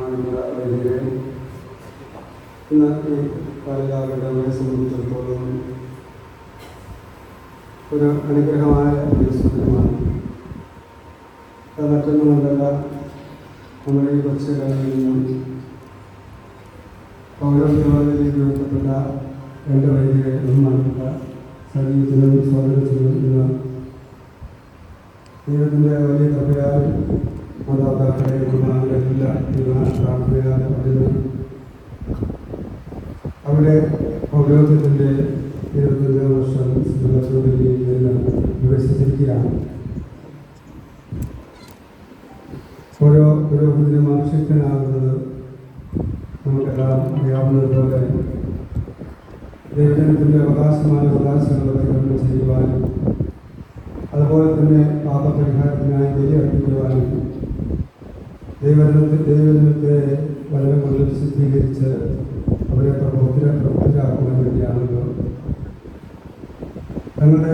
ബഹുമാനപ്പെട്ട വൈദികരെ, ഇന്ന് ഈ കാലഘട്ടങ്ങളെ സംബന്ധിച്ചിടത്തോളം ഒരു അനുഗ്രഹമായ ദിവസമാണ്. അത് മറ്റൊന്നുമല്ല, നമ്മുടെ ഈ കൊച്ചുകളിൽ നിന്നും പൗരത്വത്തിലേക്ക് ബന്ധപ്പെട്ട രണ്ട് വൈദികരെ ബഹുമാനപ്പെട്ട സംഗീതത്തിനും സ്വാതന്ത്ര്യത്തിനും ഇന്ന് ദൈവത്തിൻ്റെ വലിയ കൃപയാൽ മാതാപിതാക്കളെ കുടുംബാംഗങ്ങളില്ല എന്ന പ്രാർത്ഥനയാൽ അവിടെ പൗരോഹിത്യത്തിൻ്റെ 25 വർഷം വികസിച്ചിരിക്കുകയാണ്. ഓരോ പുരോഹിതനും ആവശ്യത്തിനാകുന്നത് നമുക്കെല്ലാം അറിയാവുന്നതുപോലെ ദൈവജനത്തിൻ്റെ അവകാശമായ അവകാശങ്ങളെ വിതരണം ചെയ്യുവാനും അതുപോലെ തന്നെ പാപപരിഹാരത്തിനായി ബലിയർപ്പിക്കുവാനും ദൈവജനത്തെ വചനം കൊണ്ട് വിശുദ്ധീകരിച്ച് അവരെ പ്രബുദ്ധരാക്കുവാൻ വേണ്ടിയാണല്ലോ. തങ്ങളുടെ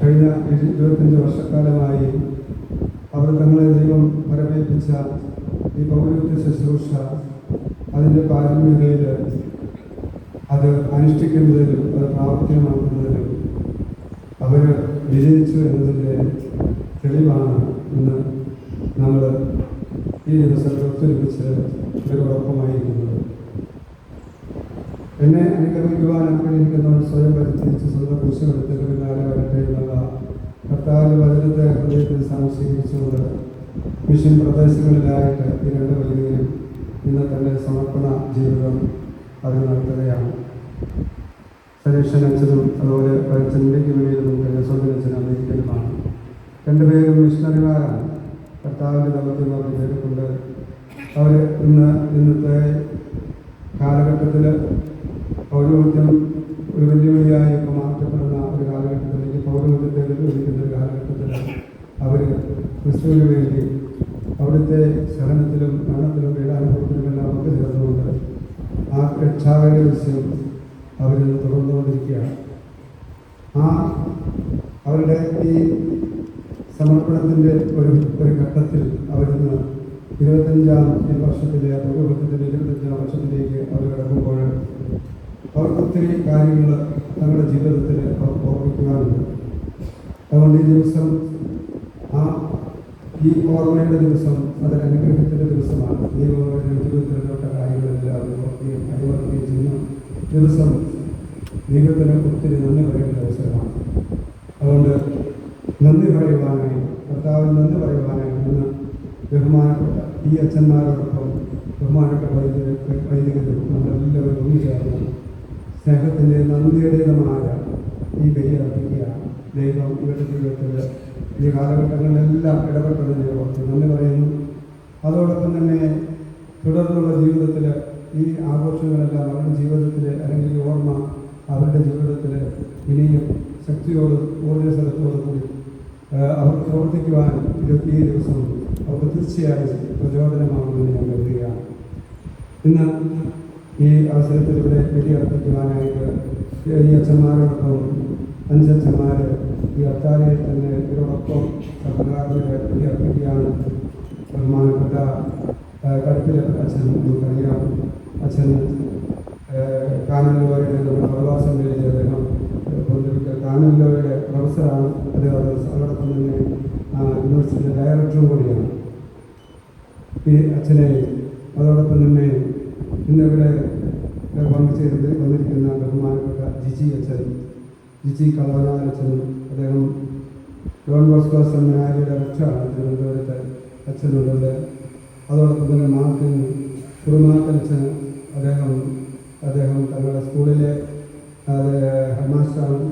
കഴിഞ്ഞ 25 വർഷക്കാലമായി അവർ തങ്ങളെ ദൈവം വരവേൽപ്പിച്ച ഈ പൗരോഹിത്യ ശുശ്രൂഷ അതിൻ്റെ പാരമ്യതയിൽ അത് അനുഷ്ഠിക്കുന്നതിലും അത് പ്രാവർത്തികമാക്കുന്നതിലും അവർ വിജയിച്ചു എന്നതിൻ്റെ തെളിവാണ് ഇന്ന് നമ്മൾ ഈ ദിവസത്തിൽ ഒത്തൊരുമിച്ച് ഇവരോടൊപ്പമായിരിക്കുന്നത്. എന്നെ അനുഗമിക്കുവാൻ ആഗ്രഹിക്കുന്നവർ സ്വയം പരിചരിച്ച് സ്വന്തം കുരിശുമെടുത്ത് പിന്നാലെ വരട്ടെ എന്നുള്ള കർത്താവിൻ്റെ വചനത്തെ ഹൃദയത്തിൽ സംശീകരിച്ചുകൊണ്ട് മിഷൻ പ്രദേശങ്ങളിലായിട്ട് ഈ രണ്ട് വൈദികരും ഇന്ന് തൻ്റെ സമർപ്പണ ജീവിതം അത് നടത്തുകയാണ്. സരീക്ഷൻ അച്ഛനും അതുപോലെ പരിച്ചൻ്റെക്ക് വേണ്ടി നമുക്ക് സ്വന്തം അമേരിക്കനുമാണ്. രണ്ടുപേരും മിഷണറിമാരാണ്. കർത്താവിൻ്റെ ദൗത്യം അവർ ചെയ്തിട്ടുണ്ട്. അവർ ഇന്നത്തെ കാലഘട്ടത്തിൽ പൗരോഹിത്യം ഒരു വെല്ലുവിളിയായൊക്കെ മാറ്റപ്പെടുന്ന ഒരു കാലഘട്ടത്തിലേക്ക് പൗരോഹിത്യത്തെ വെല്ലുവിളിക്കുന്ന ഒരു കാലഘട്ടത്തിൽ അവർ ക്രിസ്തുവിന് വേണ്ടി അവിടുത്തെ സഹനത്തിലും മരണത്തിലും പീഡാനുഭവത്തിലുമെല്ലാം ഒക്കെ ചേർന്നുകൊണ്ട് ആ രക്ഷാകര വിഷയം അവരിൽ തുടർന്നുകൊണ്ടിരിക്കുകയാണ്. അവരുടെ ഈ സമർപ്പണത്തിൻ്റെ ഒരു ഘട്ടത്തിൽ അവരിന്ന് 25-ാം വർഷത്തിലെ പൗരോഹിത്യത്തിൻ്റെ 25-ാം വർഷത്തിലേക്ക് അവർ കിടക്കുമ്പോൾ അവർക്ക് ഒത്തിരി കാര്യങ്ങൾ തങ്ങളുടെ ജീവിതത്തിൽ അവർക്ക് ഓർമ്മിക്കുവാനുണ്ട്. അതുകൊണ്ട് ഈ ദിവസം ഈ ഓർമ്മയുടെ ദിവസം അതൊരു അനുഗ്രഹത്തിൻ്റെ ദിവസമാണ്. ദൈവങ്ങളുടെ ജീവിതത്തിലുള്ള കാര്യങ്ങളെല്ലാം അനുവർത്തിക്കുകയും ചെയ്യുന്ന ദിവസം ദൈവത്തിന് ഒത്തിരി നന്ദി പറയുന്ന അവസരമാണ്. അതുകൊണ്ട് നന്ദി പറയുവാനായി, കർത്താവിന് നന്ദി പറയുവാനായി ഇന്ന് ബഹുമാനപ്പെട്ട ഈ അച്ഛന്മാരോടൊപ്പം ബഹുമാനപ്പെട്ട വൈദികരും നമ്മളെല്ലാവരും ഒന്നുചേർന്ന് സ്നേഹത്തിൻ്റെ നന്ദിയുടേതുമായ ഈ ബലി അർപ്പിക്കുകയാണ്. ദൈവം ഇവരുടെ ജീവിതത്തിൽ ഈ കാലഘട്ടങ്ങളിലെല്ലാം ഇടപെട്ടതിനെ ഓർത്ത് നന്ദി പറയുന്നു. അതോടൊപ്പം തന്നെ തുടർന്നുള്ള ജീവിതത്തിൽ ഈ ആഘോഷങ്ങളെല്ലാം അവരുടെ ജീവിതത്തിൽ അല്ലെങ്കിൽ ഈ ഓർമ്മ അവരുടെ ജീവിതത്തിൽ ഇനിയും ശക്തിയോട് ഊർജ്ജസ്വലത്തോടു കൂടി അവർക്ക് പ്രവർത്തിക്കുവാൻ ഈ ദിവസം അവർക്ക് തീർച്ചയായും പ്രചോദനമാകുമെന്ന് ഞാൻ കരുതുകയാണ്. ഇന്ന് ഈ അവസരത്തിൽ ഇവിടെ ബലി അർപ്പിക്കുവാനായിട്ട് ഈ അച്ഛന്മാരോടൊപ്പം 5 അച്ഛന്മാർ ഈ അത്താഴയിൽ തന്നെ ഇവരോടൊപ്പം സർക്കാരിൻ്റെ ബലി അർപ്പിക്കുകയാണ്. ബഹുമാനപ്പെട്ട കടുപ്പിലെ അച്ഛൻ നമുക്കറിയാം. അച്ഛൻ കാനല്ലോയുടെ നമ്മുടെ പ്രവാസങ്ങളിൽ അദ്ദേഹം കാനല്ലോയുടെ പ്രൊഫസറാണ്. അദ്ദേഹം അതോടൊപ്പം തന്നെ യൂണിവേഴ്സിറ്റി ഡയറക്ടറും കൂടിയാണ്. ഈ അച്ഛനെ അതോടൊപ്പം തന്നെ ഇന്നിവിടെ വന്നിരിക്കുന്ന ബഹുമാനപ്പെട്ട ജിജി കളവനാലച്ഛൻ, അദ്ദേഹം ഡോൺ ബോസ്കോ സെമിനാരിയുടെ ലക്ഷ്യമാണ് തിരുവനന്തപുരത്തെ അച്ഛനുള്ളത്. അതോടൊപ്പം തന്നെ കുറുമാക്കലച്ഛൻ, അദ്ദേഹം തങ്ങളുടെ സ്കൂളിലെ ഹെഡ്മാസ്റ്ററാണ്.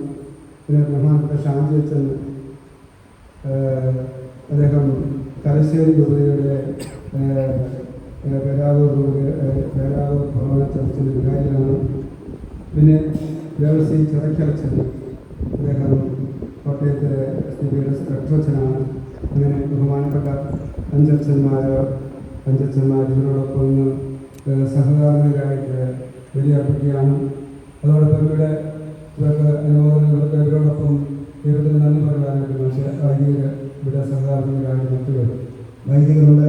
പിന്നെ ബഹുമാനപ്പെട്ട ഷാജി അച്ഛൻ, അദ്ദേഹം തലശ്ശേരി ഗുരുവയുടെ പേരാവൂർ ഭവന ചർച്ചിൻ്റെ വികാരിയാണ്. പിന്നെ ദേവസി ചിറക്കലച്ഛൻ, അദ്ദേഹം കോട്ടയത്തിലെ സ്ഥിതിയുടെ സെക്രട്ടറിയച്ഛനാണ്. അങ്ങനെ ബഹുമാനപ്പെട്ട 5 അച്ഛന്മാർ ഇവരോടൊപ്പം സഹകാരികളായിട്ട് ബലി അർപ്പിക്കുകയാണ്. അതോടൊപ്പം ഇവർക്ക് അനുമോദനങ്ങൾക്ക് ഇവരോടൊപ്പം ദൈവത്തിന് നന്ദി പറയാനായിട്ട് വൈദികർ ഇവിടെ സഹകാരികളായിട്ട് മറ്റു വൈദികരുണ്ട്.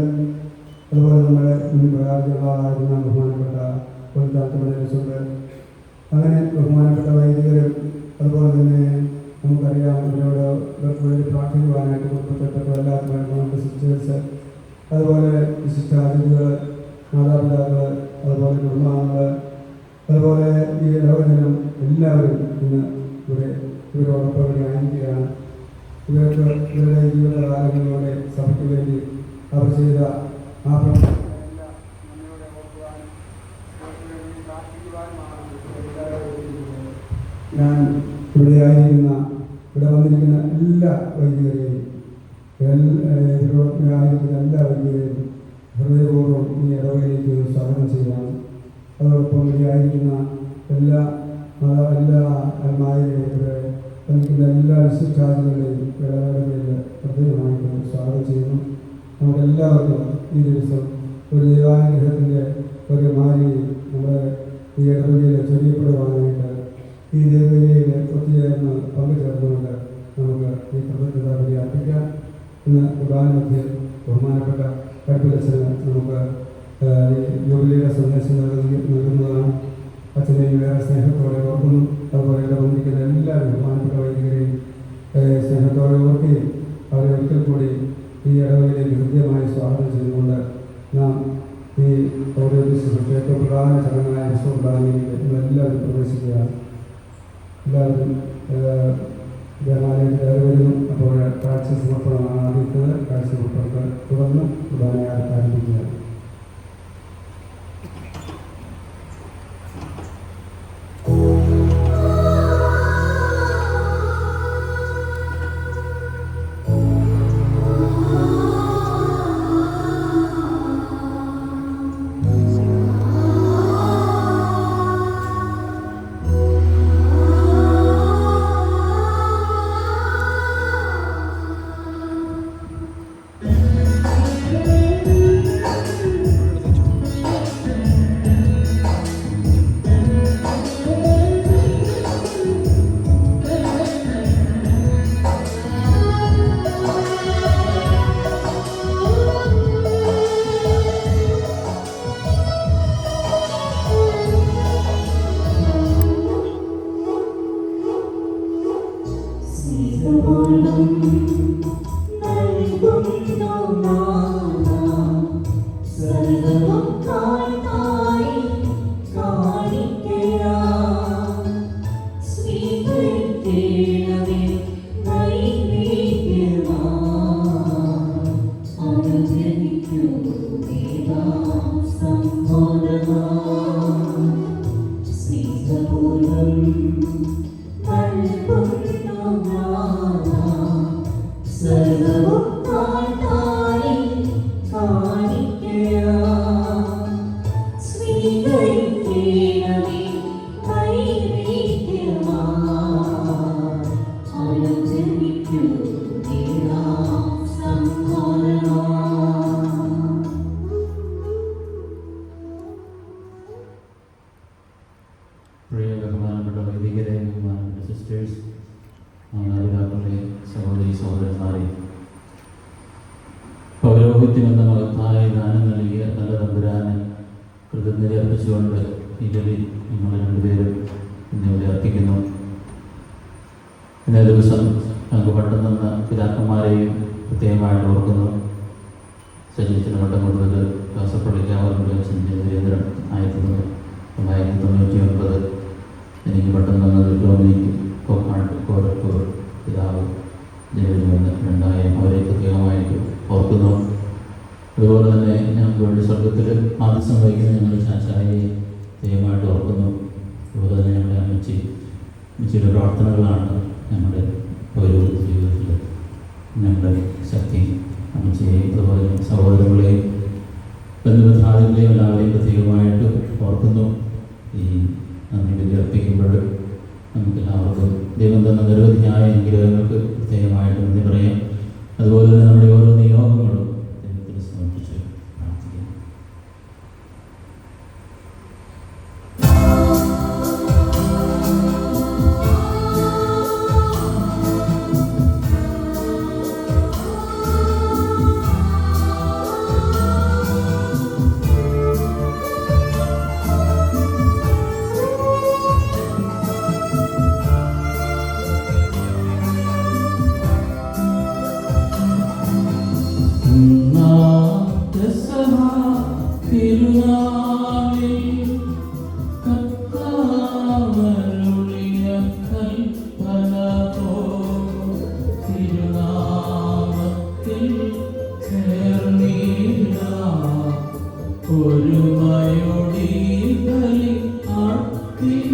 അതുപോലെ നമ്മുടെ മുൻ പ്രകാരങ്ങളായിരുന്ന ബഹുമാനപ്പെട്ട കൊൽത്താത്തുണ്ട്. അങ്ങനെ ബഹുമാനപ്പെട്ട വൈദികരും അതുപോലെ തന്നെ നമുക്കറിയാം ഇവരോട് ഇവർക്ക് വേണ്ടി പ്രാർത്ഥിക്കുവാനായിട്ട് കുടുംബത്തിൽപ്പെട്ട എല്ലാവർക്കും സിസ്റ്റേഴ്സ്, അതുപോലെ വിശിഷ്ടാതിഥികൾ, മാതാപിതാക്കൾ, അതുപോലെ കുടുംബാംഗങ്ങൾ, അതുപോലെ ഈ ഇടവജനം എല്ലാവരും ഇന്ന് ഇവരോടൊപ്പം ഇവിടെ ആയിരിക്കുകയാണ്. ഇവർക്ക് ഇവരുടെ ജീവിതകാലങ്ങളിലൂടെ സഭയ്ക്ക് വേണ്ടി അവർ ചെയ്ത ആ ഞാൻ ഇവിടെ വന്നിരിക്കുന്ന എല്ലാ വൈദികരെയും ആയിരിക്കുന്ന എല്ലാ വൈദികരെയും ഹൃദയപൂർവ്വം ഈ ഇടവയിലേക്ക് സ്വാഗതം ചെയ്യുകയാണ്. അതോടൊപ്പം ഇവിടെ ആയിരിക്കുന്ന എല്ലാ വന്നിരിക്കുന്ന എല്ലാ വിശിഷ്ടാതിഥികളെയും ഇടവകളിൽ ഹൃദയമായിട്ട് സ്വാഗതം ചെയ്യുന്നു. നമുക്കെല്ലാവർക്കും ഈ ദിവസം ഒരു ദൈവാനുഗ്രഹത്തിൻ്റെ ഒരു മാലിന്യം നമ്മുടെ ഈ ഇടവകയിൽ ചൊരിയപ്പെടുവാനായിട്ട് ഈ ദേവതയിൽ ഒത്തുചേർന്ന് പങ്കുചേർന്നുകൊണ്ട് നമുക്ക് ഈ കൃതജ്ഞത ബലി അർപ്പിക്കാം. ഇന്ന് പ്രധാനമന്ത്രി ബഹുമാനപ്പെട്ട കൽപ്പിലച്ഛന് നമുക്ക് ജോലിയുടെ സന്ദേശം നൽകുന്നതാണ്. അച്ഛനെയും വേറെ സ്നേഹത്തോടെ ഓർക്കുന്നു. അതുപോലെ ഇവിടെ വന്നിരിക്കുന്ന എല്ലാ ബഹുമാനപ്പെട്ട വൈദികരെയും സ്നേഹത്തോടെ ഓർക്കുകയും അവരെ ഒരിക്കൽ കൂടി ഈ ഇടവകയിലേക്ക് ഹൃദ്യമായി സ്വാഗതം ചെയ്തുകൊണ്ട് നാം ഈ ഓരോ ദിവസവും ഏറ്റവും പ്രധാന ചടങ്ങായ വിശ്വപ്രധാനിയിലേക്ക് നമ്മളെല്ലാവരും പ്രവേശിക്കുകയാണ്. എല്ലാവരും ദേവാലയത്തിൽ കയറി വരുന്നു. അപ്പോൾ കാഴ്ച സമർപ്പണമാണ് ആദ്യത്തത്. കാഴ്ച സമർപ്പണത്തെ തുടർന്ന് പ്രധാന ആരംഭിക്കുകയാണ്. പൗരോഹിത്യമെന്ന മഹത്തായ ദാനം നൽകിയ നല്ല തമ്പുരാന് കൃതജ്ഞത അർപ്പിച്ചുകൊണ്ട് ഈ ബലി നമ്മൾ രണ്ടുപേരും ഇന്നിവിടെ അർപ്പിക്കുന്നു. ഇന്നേ ദിവസം നമുക്ക് പട്ടം തന്ന പിതാക്കന്മാരെയും പ്രത്യേകമായിട്ട് ഓർക്കുന്നു. ശരീരത്തിന് പട്ടം കൊടുത്തത് കാസപ്പള്ളിക്കാവറിൻ്റെ സുരേന്ദ്രൻ 1999. എനിക്ക് പട്ടം തന്നത് ഡൊമിനിക് കോരക്കൂർ പിതാവ് ജനുവരി 2000. അവരെ പ്രത്യേകമായിട്ട് ഓർക്കുന്നു. അതുപോലെ തന്നെ ഞങ്ങൾക്ക് വേണ്ടി സ്വർഗത്തിൽ ആദ്യം വഹിക്കുന്ന ഞങ്ങളുടെ ചാച്ചായെ ദൈവമായിട്ട് ഓർക്കുന്നു. അതുപോലെ തന്നെ ഞങ്ങളുടെ അമ്മച്ചിയുടെ പ്രാർത്ഥനകളാണ് ഞങ്ങളുടെ ഓരോ ജീവിതത്തിൽ ഞങ്ങളുടെ ശക്തി. അമ്മച്ചിയെയും അതുപോലെ സഹോദരങ്ങളെയും ബന്ധുമിത്രാദികളെയും എല്ലാവരെയും പ്രത്യേകമായിട്ട് ഓർക്കുന്നു. ഈ നന്ദി ബലി അർപ്പിക്കുമ്പോൾ നമുക്കെല്ലാവർക്കും ദൈവം തന്ന നിരവധിയായ അനുഗ്രഹങ്ങൾക്ക് പ്രത്യേകമായിട്ട് നന്ദി പറയാം. അതുപോലെ തന്നെ നമ്മുടെ ഓരോ നിയോഗങ്ങളും ദൈവത്തിൽ സമർപ്പിച്ച് പ്രാർത്ഥിക്കാം. തിരുനാളിൽ കർത്താവരുളിയ കൽപ്പന തിരുനാമത്തിൽ ചേർന്നിടാം ഒരുമയോടി ബലി അർപ്പിക്കാം.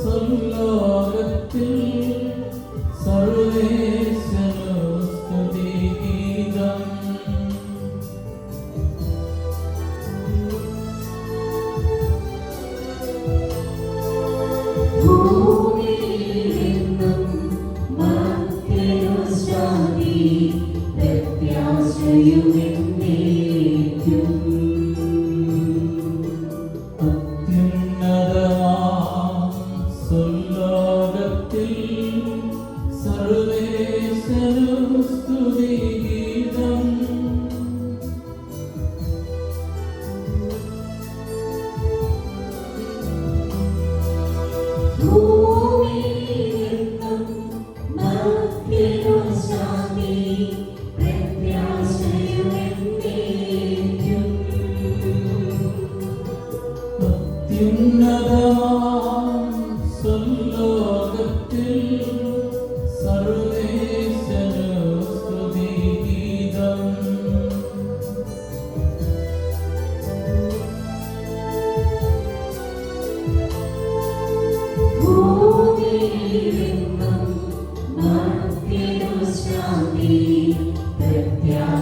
സ്വർലോകത്തിൽ സർവേശ്വരോ സ്തുതിഗീതം. ഭൂമിയിലെന്നും മർത്യനു ശാന്തി പ്രത്യാശയുമെന്നേക്കും. സ്വർലോകത്തിൽ സർവേശ്വരോ സ്തുതിഗീതം. ഭൂമിയിലെന്നും മർത്യനു ശാന്തി പ്രത്യാശയുമെന്നേക്കും. സ്വർലോകത്തിൽ സർവേശ്വരോ സ്തുതിഗീതം. ഭൂമിയിലെന്നും മർത്യനു ശാന്തി പ്രത്യാശയുമെന്നേക്കും.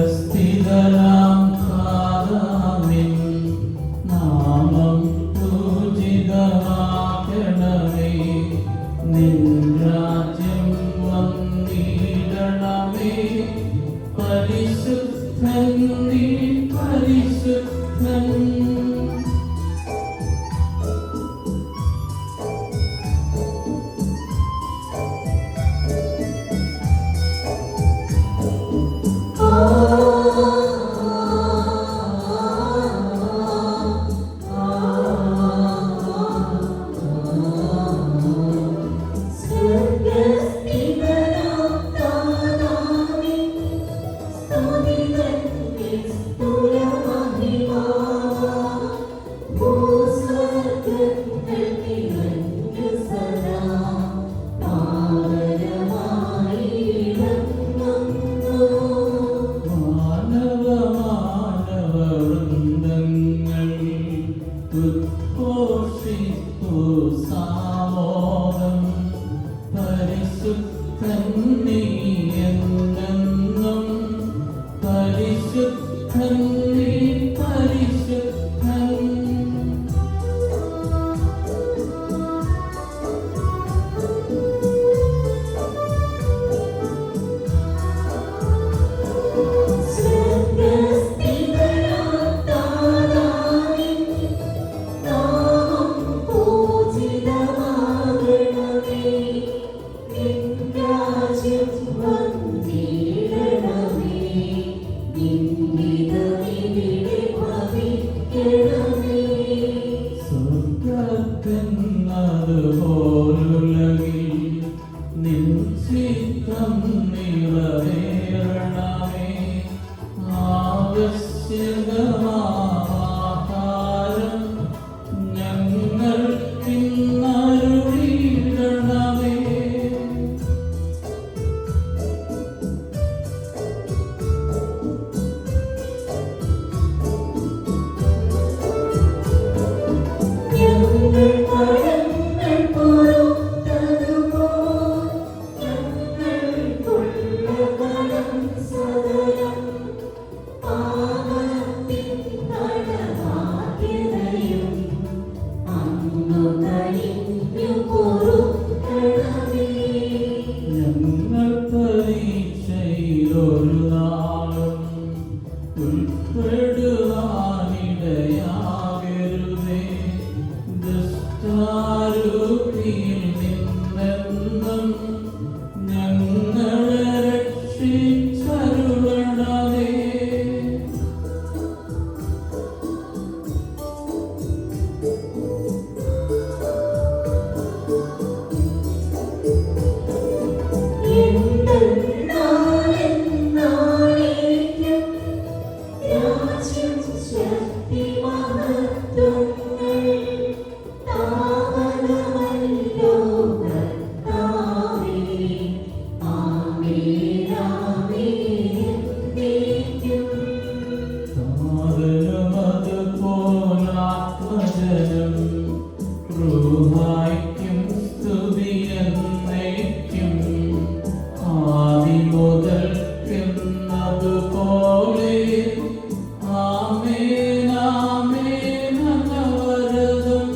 സ്വർഗസ്ഥിതനാം താതാവിൻ നാമം പൂജിതമാകണമേ. നിൻ രാജ്യം വന്നിടണമേ. പരിശുദ്ധൻ നീ പരിശുദ്ധൻ. സ്വർഗസ്ഥിതനാം താതാവിൻ സ്തുതികൾ നിസ്തുലമഹിമാ. ഭൂസ്വർഗ്ഗങ്ങൾ നിറഞ്ഞു സദാ പാവനമായിടങ്ങുന്നു. മാനവവൃന്ദങ്ങൾ ഉദ്ഘോഷിപ്പു സാമോദം. പരിശുദ്ധൻ നീ എന്നെന്നും. പരിശുദ്ധൻ നീ പരിശുദ്ധൻ. സ്വർഗസ്ഥിതനാം താതാവിൻ സ്വർഗ്ഗത്തിന്നതുപോലുലകിൽ നിൻ ചിത്തം നിറവേറണമേ. ആവശ്യകമാഹാരം ഞങ്ങൾക്കിന്നരുളിയിടണമേ. ഞങ്ങൾ പരീക്ഷയിലൊരു നാളും ഉൾപ്പെടുവാനിടയാകരുതേ. ദുഷ്ടാരൂപിയിൽ നിന്നെന്നും ഞങ്ങളെ രക്ഷിച്ചരുളണമേ. സാധനമതുപോലാത്മജനം ൃഹായ്ക്കും സ്തുതിയെന്നേക്കും. ആദിമുതൽക്കുന്നതുപോലെ ആമേൻ ആമേൻ അനവരതം.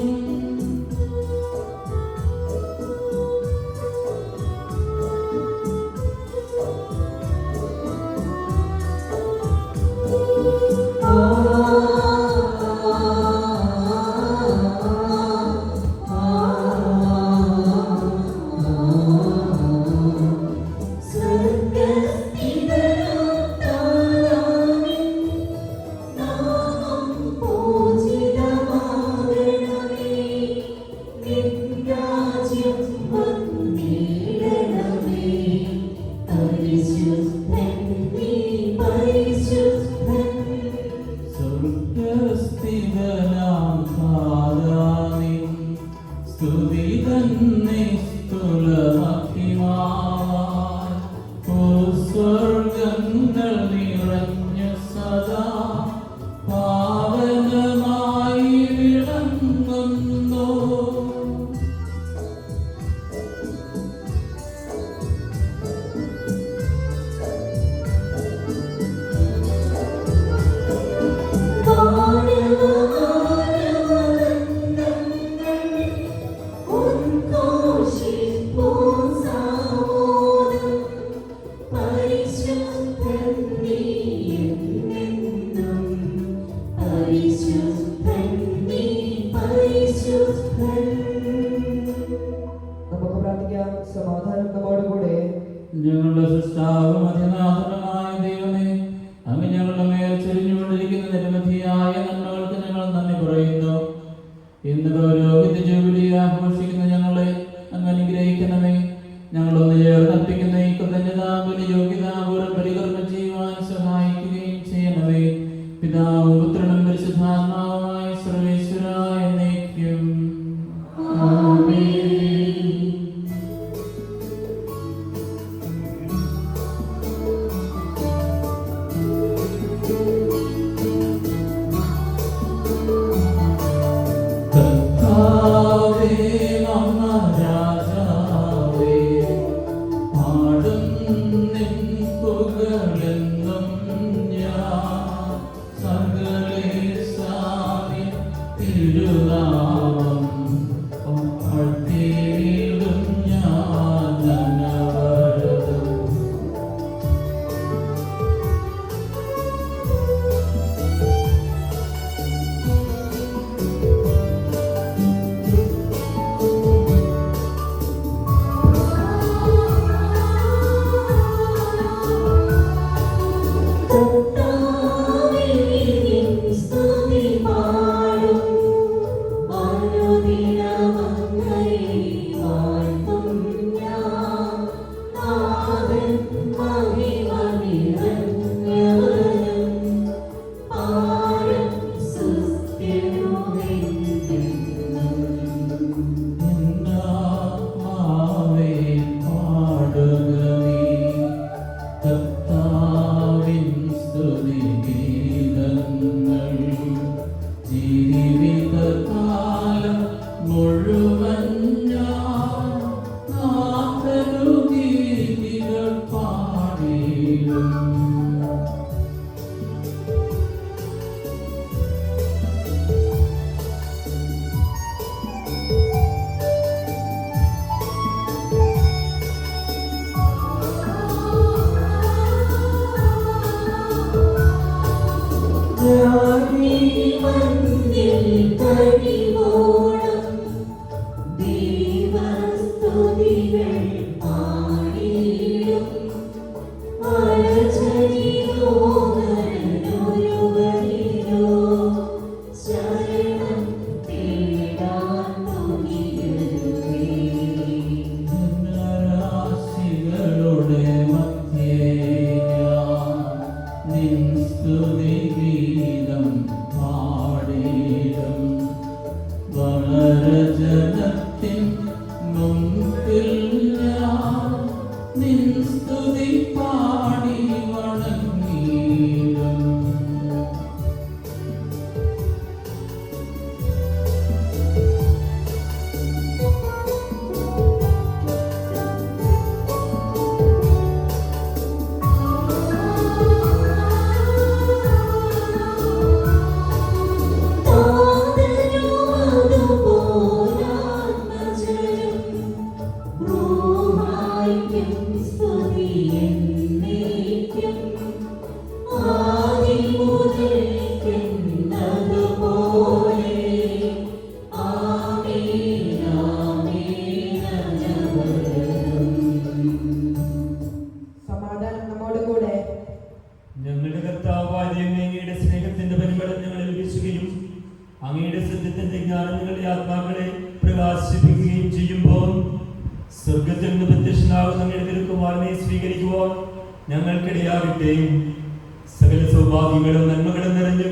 സ്വർഗ്ഗസ്ഥിതനാം താതാവിൻ സ്തുതി തന്നെ സ്തുലമഹിമാവാൻ. ഭൂസ്വർഗ്ഗങ്ങൾ നിറഞ്ഞു സദാ പാവനമായി വിളങ്ങുന്നു. നമുക്ക് പ്രാർത്ഥിക്കാം. സമാധാനം നമ്മോടുകൂടെ. ഞങ്ങളുടെ സൃഷ്ടാവും അധിനാഥനുമായ ദൈവമേ, അങ്ങ് ഞങ്ങളുടെ മേൽ ചൊരിഞ്ഞുകൊണ്ടിരിക്കുന്ന നിരവധിയായ നന്മകൾക്ക് ഞങ്ങൾ നന്ദി പറയുന്നു. ഇന്ന് പൗരോഹിത്യ ജൂബിലി ആഘോഷിക്കുന്ന ഞങ്ങളെ അങ്ങ് അനുഗ്രഹിക്കണമേ. ഞങ്ങളൊന്ന് ചേർന്നർപ്പിക്കുന്ന ഈ കൃതജ്ഞതാബലി യോഗ്യതാപൂർവ്വം പരികർമ്മം ചെയ്യുവാൻ സഹായിക്കുകയും ചെയ്യണമേ. പിതാവും പുത്രനും പരിശുദ്ധാത്മാവുമായ സർവേശ്വരായ എന്നേക്കും. ആമേൻ. കർത്താവേ മമ രാജാവേ, പാടും നിൻ പുകഴെന്നും ഞാൻ. സകലേശായ തിരുനാമം വാഴ്ത്തിയിടും ഞാൻ അനവരതം. സ്തുതി പാ ജീവിതകാലം മുഴുവൻ ഞാൻ നാഥനു ഗീതികൾ പാടിയിടും. മണ്ണിൽ കഴിവോളം ദൈവസ്തുതികൾ പാടിയിടും. വളചരിയോമനൊരുവരിലോ ശരണം തേടാൻ തുനിയുന്നേ. ജനരാശികളുടെ മധ്യേ ഞാൻ നിൻ സ്തുതിഗീതം പാടിയിടും. വളരജനത്തിൻ മുൻപിൽ ഞാൻ നിൻ സ്തുതി പാടി വണങ്ങിയിടും. സമാധാനം നമ്മോടുകൂടെ. ഞങ്ങളുടെ കർത്താവായ ദൈവമേ, അങ്ങയുടെ സ്നേഹത്തിന്റെ പരിമളം ഞങ്ങളിൽ വീശുകയും അങ്ങയുടെ സത്യത്തിന്റെ ജ്ഞാനം ഞങ്ങളുടെ ആത്മാക്കളെ പ്രകാശിപ്പിക്കുകയും ചെയ്യുമ്പോൾ സ്വർഗത്തിൽ നിന്ന് പ്രത്യക്ഷനാകുന്ന അങ്ങയുടെ തിരുക്കുമാരനെ സ്വീകരിക്കുവാൻ ഞങ്ങൾക്കിടയാകട്ടെ. സകല സൗഭാഗ്യങ്ങളും നന്മകളും നിറഞ്ഞ്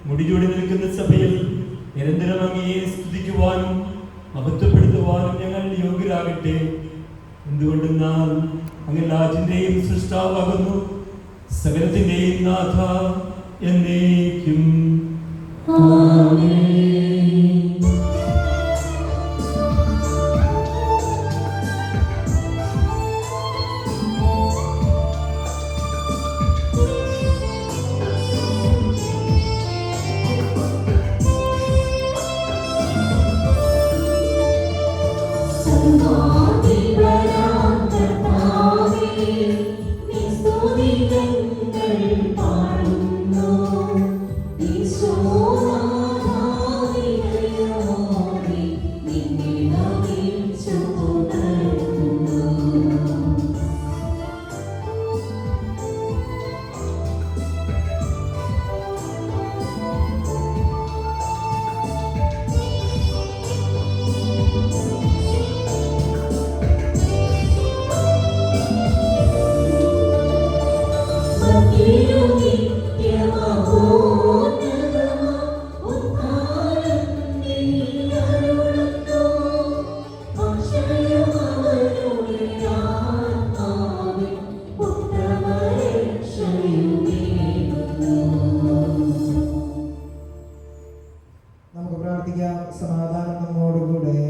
മുടിചൂടി നിൽക്കുന്ന സഭയിൽ നിരന്തരം അങ്ങയെ സ്തുതിക്കുവാനും മഹത്വപ്പെടുത്തുവാനും ഞങ്ങൾ യോഗ്യരാകട്ടെ. എന്തുകൊണ്ടെന്നാൽ അങ്ങ് എല്ലാറ്റിന്റെയും സൃഷ്ടാവാകുന്നു, സകലത്തിന്റെയും നാഥ എന്നേക്കും. നമുക്ക് പ്രാർത്ഥിക്കാം. സമാധാനം നമ്മോടുകൂടെ.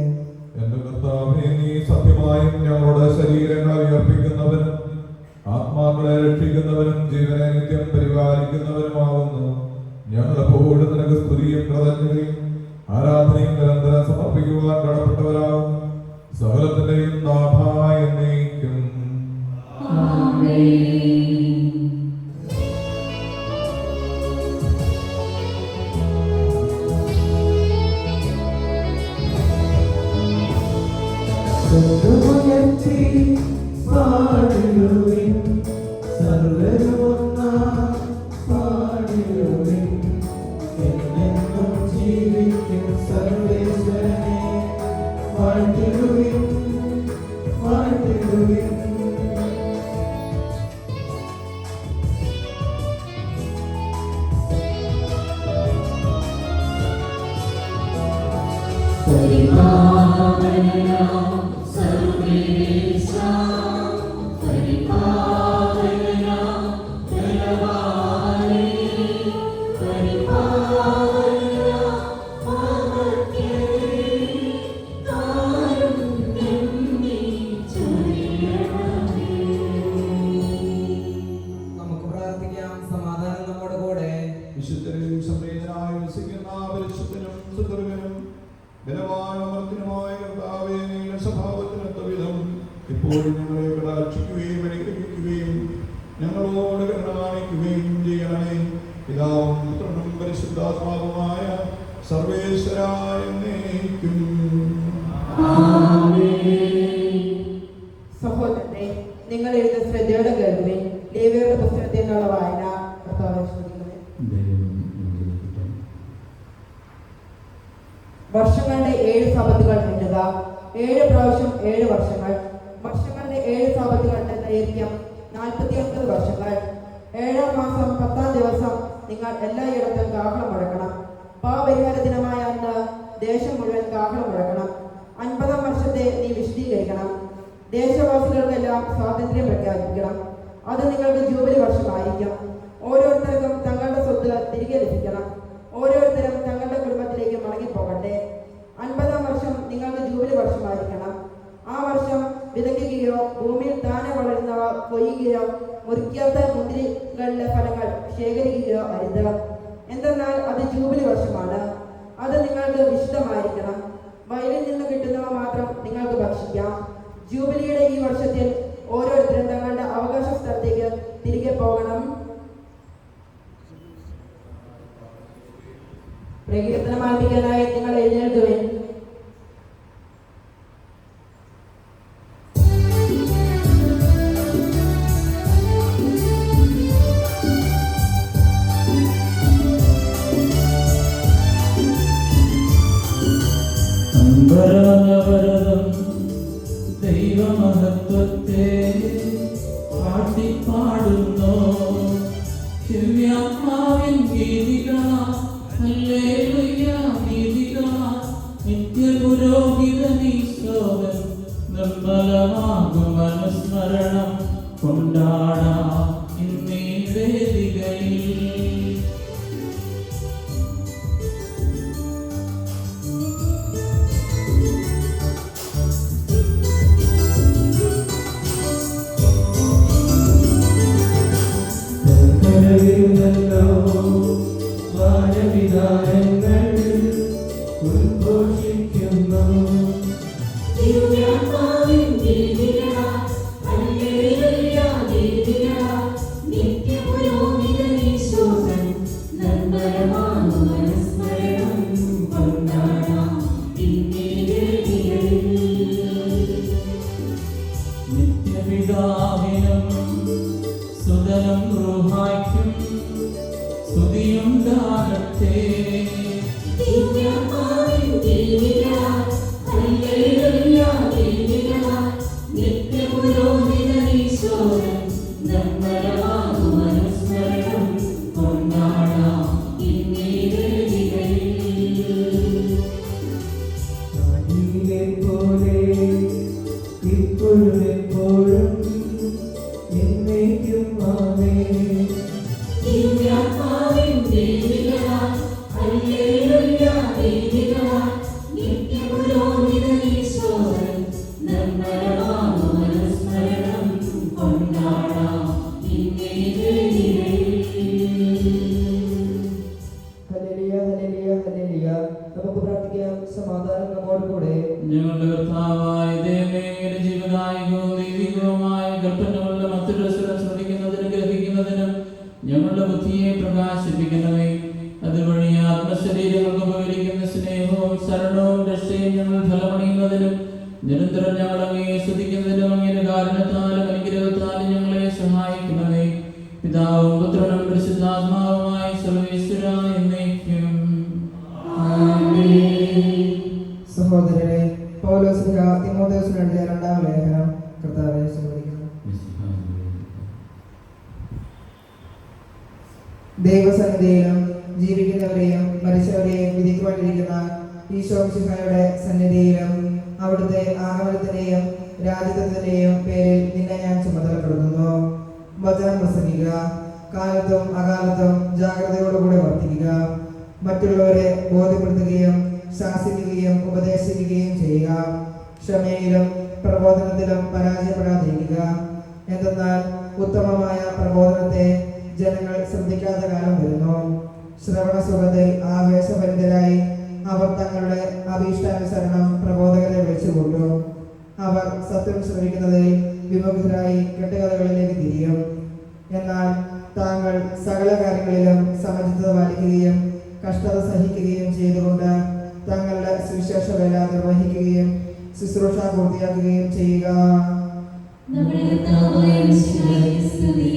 എന്റെ കർത്താവേ, നീ സത്യമായും ഞങ്ങളുടെ ശരീരങ്ങളെ ഉയർപ്പിക്കുന്നവനും ആത്മാക്കളെ രക്ഷിക്കുന്നവനും ജീവനെ നിത്യം പരിപാലിക്കുന്നവനുമാകുന്നു. ഞങ്ങൾ എപ്പോഴും നിനക്ക് സ്തുതിയും കൃതജ്ഞതയും ആരാധനയും നിരന്തരം സമർപ്പിക്കുവാൻ കടപ്പെട്ടവരാകും. സകലത്തിന്റെയും നാഥ എന്നേക്കും. സ്വർഗ്ഗമുയർത്തി പാടുവിൻ, സർവ്വരുമൊന്നായി പാടുവിൻ. എന്നെന്നും ജീവിക്കും സർവേശ്വരനെ വാഴ്ത്തിടുവിൻ, വാഴ്ത്തിടുവിൻ. പരിപാവനാം സർവേശാ, പരിപാവനാം ബലവാനേ, പരിപാവനാം സുദൃഢനും ബലവാനമർത്തിനുമായ കർത്താവേ, നീയുടെ സ്വഭാവത്തിനൊത്ത വിധം ഇപ്പോഴും ഞങ്ങളെ കടാക്ഷിക്കുകയും അനുഗ്രഹിക്കുകയും ഞങ്ങളോട് കരുണ കാണിക്കുകയും ചെയ്യണമേ. പിതാവും പുത്രനും പരിശുദ്ധാത്മാവുമായ സർവേശ്വരായ എന്നേക്കും. സഹോദരനെ, നിങ്ങൾ എഴുതുന്ന ശ്രദ്ധയോടെ കേൾക്കുവിൻ. ലേവിയരുടെ പുസ്തകത്തിൽ നിന്നുള്ള വായന. കർത്താവേ, ശ്രദ്ധിക്കണമേ. വർഷങ്ങളുടെ 7 സാപത്തുകൾ എണ്ണുക. 7 പ്രാവശ്യം 7 വർഷങ്ങൾ. വർഷങ്ങളുടെ 7 സാപത്തുകളുടെ ദൈർഘ്യം 49 വർഷങ്ങൾ. 7-ാം മാസം 10-ാം ദിവസം നിങ്ങൾ എല്ലായിടത്തും കാഹളം മുഴക്കണം. പാപപരിഹാര ദിനമായ അന്ന് ദേശം മുഴുവൻ കാഹളം മുഴക്കണം. 50-ാം വർഷത്തെ നീ വിശദീകരിക്കണം. ദേശവാസികൾക്കെല്ലാം സ്വാതന്ത്ര്യം പ്രഖ്യാപിക്കണം. അത് നിങ്ങൾക്ക് ജൂബിലി വർഷമായിരിക്കും. ഓരോരുത്തർക്കും തങ്ങളുടെ സ്വത്ത് തിരികെ ലഭിക്കണം. ഓരോരുത്തരും തങ്ങളുടെ കുടുംബത്തിലേക്ക് മടങ്ങിപ്പോകട്ടെ. 50-ാം വർഷം നിങ്ങൾക്ക് ജൂബിലി വർഷമായിരിക്കണം. ആ വർഷം വിതയ്ക്കുകയോ ഭൂമിയിൽ താനെ വളരുന്നവ കൊയ്യുകയോ മുറിക്കാത്ത മുന്തിരികളുടെ ഫലങ്ങൾ ശേഖരിക്കുകയോ അരുത്. എന്തെന്നാൽ അത് ജൂബിലി വർഷമാണ്. അത് നിങ്ങൾക്ക് വിശുദ്ധമായിരിക്കണം. വയലിൽ നിന്ന് കിട്ടുന്നവ മാത്രം നിങ്ങൾക്ക് ഭക്ഷിക്കാം. ജൂബിലിയുടെ ഈ വർഷത്തിൽ ഓരോരുത്തരും തങ്ങളുടെ അവകാശ സ്ഥലത്തേക്ക് തിരികെ പോകണം. പ്രകീർത്തനം ആരംഭിക്കാനായി നിങ്ങൾ എഴുന്നേൽക്കുവിൻ. അമ്പരവരദം ദൈവമഹത്വത്തെ പാടിപ്പാടുന്നു. ദിവ്യാത്മാവിൻ ഗീതികളാൽ ഹല്ലേലൂയ ഗീതികളാൽ നിത്യപുരോഹിതനീശോവൻ നിർമ്മലമാകും അനുസ്മരണം കൊണ്ടാടാം ഇന്നീ വേദികയിൽ. വാനവിധാനങ്ങൾ ഉദ്ഘോഷിക്കുന്നു. ദിവ്യാത്മാവിൻ ഗീതികളാൽ ഹല്ലേലൂയ ഗീതികളാൽ നിത്യപുരോഹിതനീശോവൻ നിർമ്മലമാകും അനുസ്മരണം കൊണ്ടാടാം ഇന്നീ വേദികളിൽ. നിത്യപിതാവിനും സുതനും റൂഹായ്ക്കും സ്തുതിയുണ്ടാകട്ടെ. ദിവ്യാത്മാവിൻ ഗീതികളാൽ ഹല്ലേലൂയ ഗീതികളാൽ നിത്യപുരോഹിതനീശോവൻ നിർമ്മലമാകും അനുസ്മരണം കൊണ്ടാടാം ഇന്നീ വേദികളിൽ. ആദിയിലെ പോലെ ഇപ്പോഴും എപ്പോഴും എന്നേക്കും ആമേൻ. ദിവ്യാത്മാവിൻ ഗീതികളാൽ ഹല്ലേലൂയ ഗീതികളാൽ നിത്യപുരോഹിതനീശോവൻ നിർമ്മലമാകും അനുസ്മരണം കൊണ്ടാടാം ഇന്നീ വേദികളിൽ. Hallelujah, hallelujah, hallelujah. നമുക്ക് പ്രാർത്ഥിക്കാം. സമാധാനം നമ്മോട് കൂടെ. ഞങ്ങളുടെ കർത്താവായ ദൈവമേ, അങ്ങയുടെ ജീവദായകവും ദൈവികവുമായ കൽപ്പനകളുടെ മധുരസ്വരം ശ്രദ്ധിക്കുന്നതിനും ഗ്രഹിക്കുന്നതിനും ഞങ്ങളുടെ ബുദ്ധിയെ പ്രകാശിപ്പിക്കണമേ. അതുവഴി ആത്മശരീരങ്ങൾക്ക് ഉപകരിക്കുന്ന സ്നേഹവും ശരണവും രക്ഷയും ഞങ്ങൾ ഫലമണിയുന്നതിനും നിരന്തരം ഞങ്ങൾ അങ്ങയെ സ്തുതിക്കുന്നതിനും അങ്ങയുടെ കാരുണ്യത്താലും അനുഗ്രഹത്താലും ഞങ്ങളെ സഹായിക്കണമേ. പിതാവും പുത്രനും പരിശുദ്ധാത്മാവുമായ സർവേശ്വര എന്നേക്കും. സഹോദരരെ, പൗലോസ് തിമോഥെയോസിന് എഴുതിയ 2-ാം ലേഖനം. കർത്താവേ, ശ്രദ്ധിക്കുന്നു. ദൈവസന്നിധിയിലും ജീവിക്കുന്നവരെയും മരിച്ചവരെയും വിധിക്കുവാനിരിക്കുന്ന ഈശോ മിശിഹായുടെ സന്നിധിയിലും അവിടുത്തെ ആഗമനത്തിന്റെയും രാജ്യത്വത്തിന്റെയും പേരിൽ നിന്നെ ഞാൻ ചുമതലപ്പെടുത്തുന്നു. വചനം പ്രസംഗിക്കുക. കാലത്തും അകാലത്തും ജാഗ്രതയോടുകൂടെ വർത്തിക്കുക. മറ്റുള്ളവരെ ബോധ്യപ്പെടുത്തുകയും ശാസിക്കുകയും ഉപദേശിക്കുകയും ചെയ്യുക. ക്ഷമയിലും പ്രബോധനത്തിലും പരാജയപ്പെടാതിരിക്കുക. എന്തെന്നാൽ ഉത്തമമായ പ്രബോധനത്തെ ജനങ്ങൾ ശ്രദ്ധിക്കാത്ത കാലം വരുന്നു. ശ്രവണ സുഖത്തിൽ ആവേശഭരിതരായി അവർ തങ്ങളുടെ അഭീഷ്ടാനുസരണം പ്രബോധകരെ വിളിച്ചുകൊണ്ടു. അവർ സത്യം ശ്രമിക്കുന്നതിൽ വിമുഖരായി കെട്ടുകഥകളിലേക്ക് തിരിയും. എന്നാൽ താങ്കൾ സകല കാര്യങ്ങളിലും സമചിത്തത പാലിക്കുകയും കഷ്ടത സഹിക്കുകയും ചെയ്തുകൊണ്ട് തങ്ങളുടെ സുവിശേഷ വേല നിർവഹിക്കുകയും ശുശ്രൂഷ പൂർത്തിയാക്കുകയും ചെയ്യുക. നമ്മുടെ കർത്താവായ മിശിഹായ്ക്ക് സ്തുതി.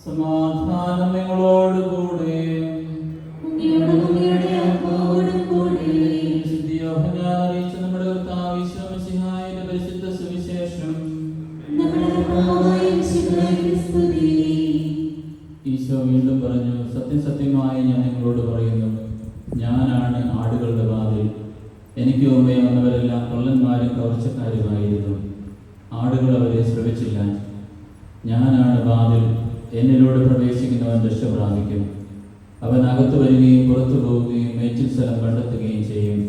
സമാധാനം നിങ്ങളോടുകൂടെ. വിശുദ്ധ യോഹന്നാൻ അറിയിച്ച നമ്മുടെ കർത്താവ് ഈശോ മിശിഹായുടെ പരിശുദ്ധ സുവിശേഷം. ഈശോ വീണ്ടും പറഞ്ഞു, സത്യം സത്യമായി ഞാൻ നിങ്ങളോട് പറയുന്നു, ഞാനാണ് ആടുകളുടെ വാതിൽ. എനിക്ക് മുമ്പേ വന്നവരെല്ലാം കള്ളന്മാരും കവർച്ചക്കാരുമായിരുന്നു. ആടുകൾ അവരെ ശ്രവിച്ചില്ല. ഞാനാണ് വാതിൽ. എന്നിലൂടെ പ്രവേശിക്കുന്നവൻ രക്ഷ പ്രാപിക്കും. അവൻ അകത്തു വരികയും പുറത്തു പോവുകയും മേച്ചിൽ സ്ഥലം കണ്ടെത്തുകയും ചെയ്യും.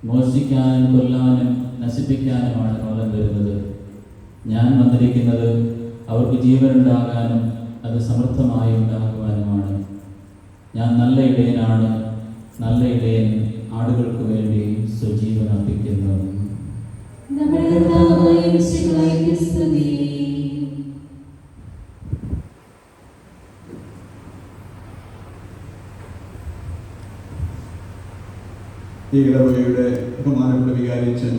മോഷ്ടിക്കാനും കൊല്ലാനും നശിപ്പിക്കാനുമാണ് കള്ളൻ വരുന്നത്. ഞാൻ വന്നിരിക്കുന്നത് അവർക്ക് ജീവനുണ്ടാകാനും അത് സമൃദ്ധമായി ഉണ്ടാകുവാനുമാണ്. ഞാൻ നല്ല ഇടയനാണ്. നല്ല ഇടയൻ ആടുകൾക്ക് വേണ്ടി സ്വജീവൻ അർപ്പിക്കുന്നു. ഈ ഇടവകയുടെ ബഹുമാനപ്പെട്ട വികാരിയച്ഛൻ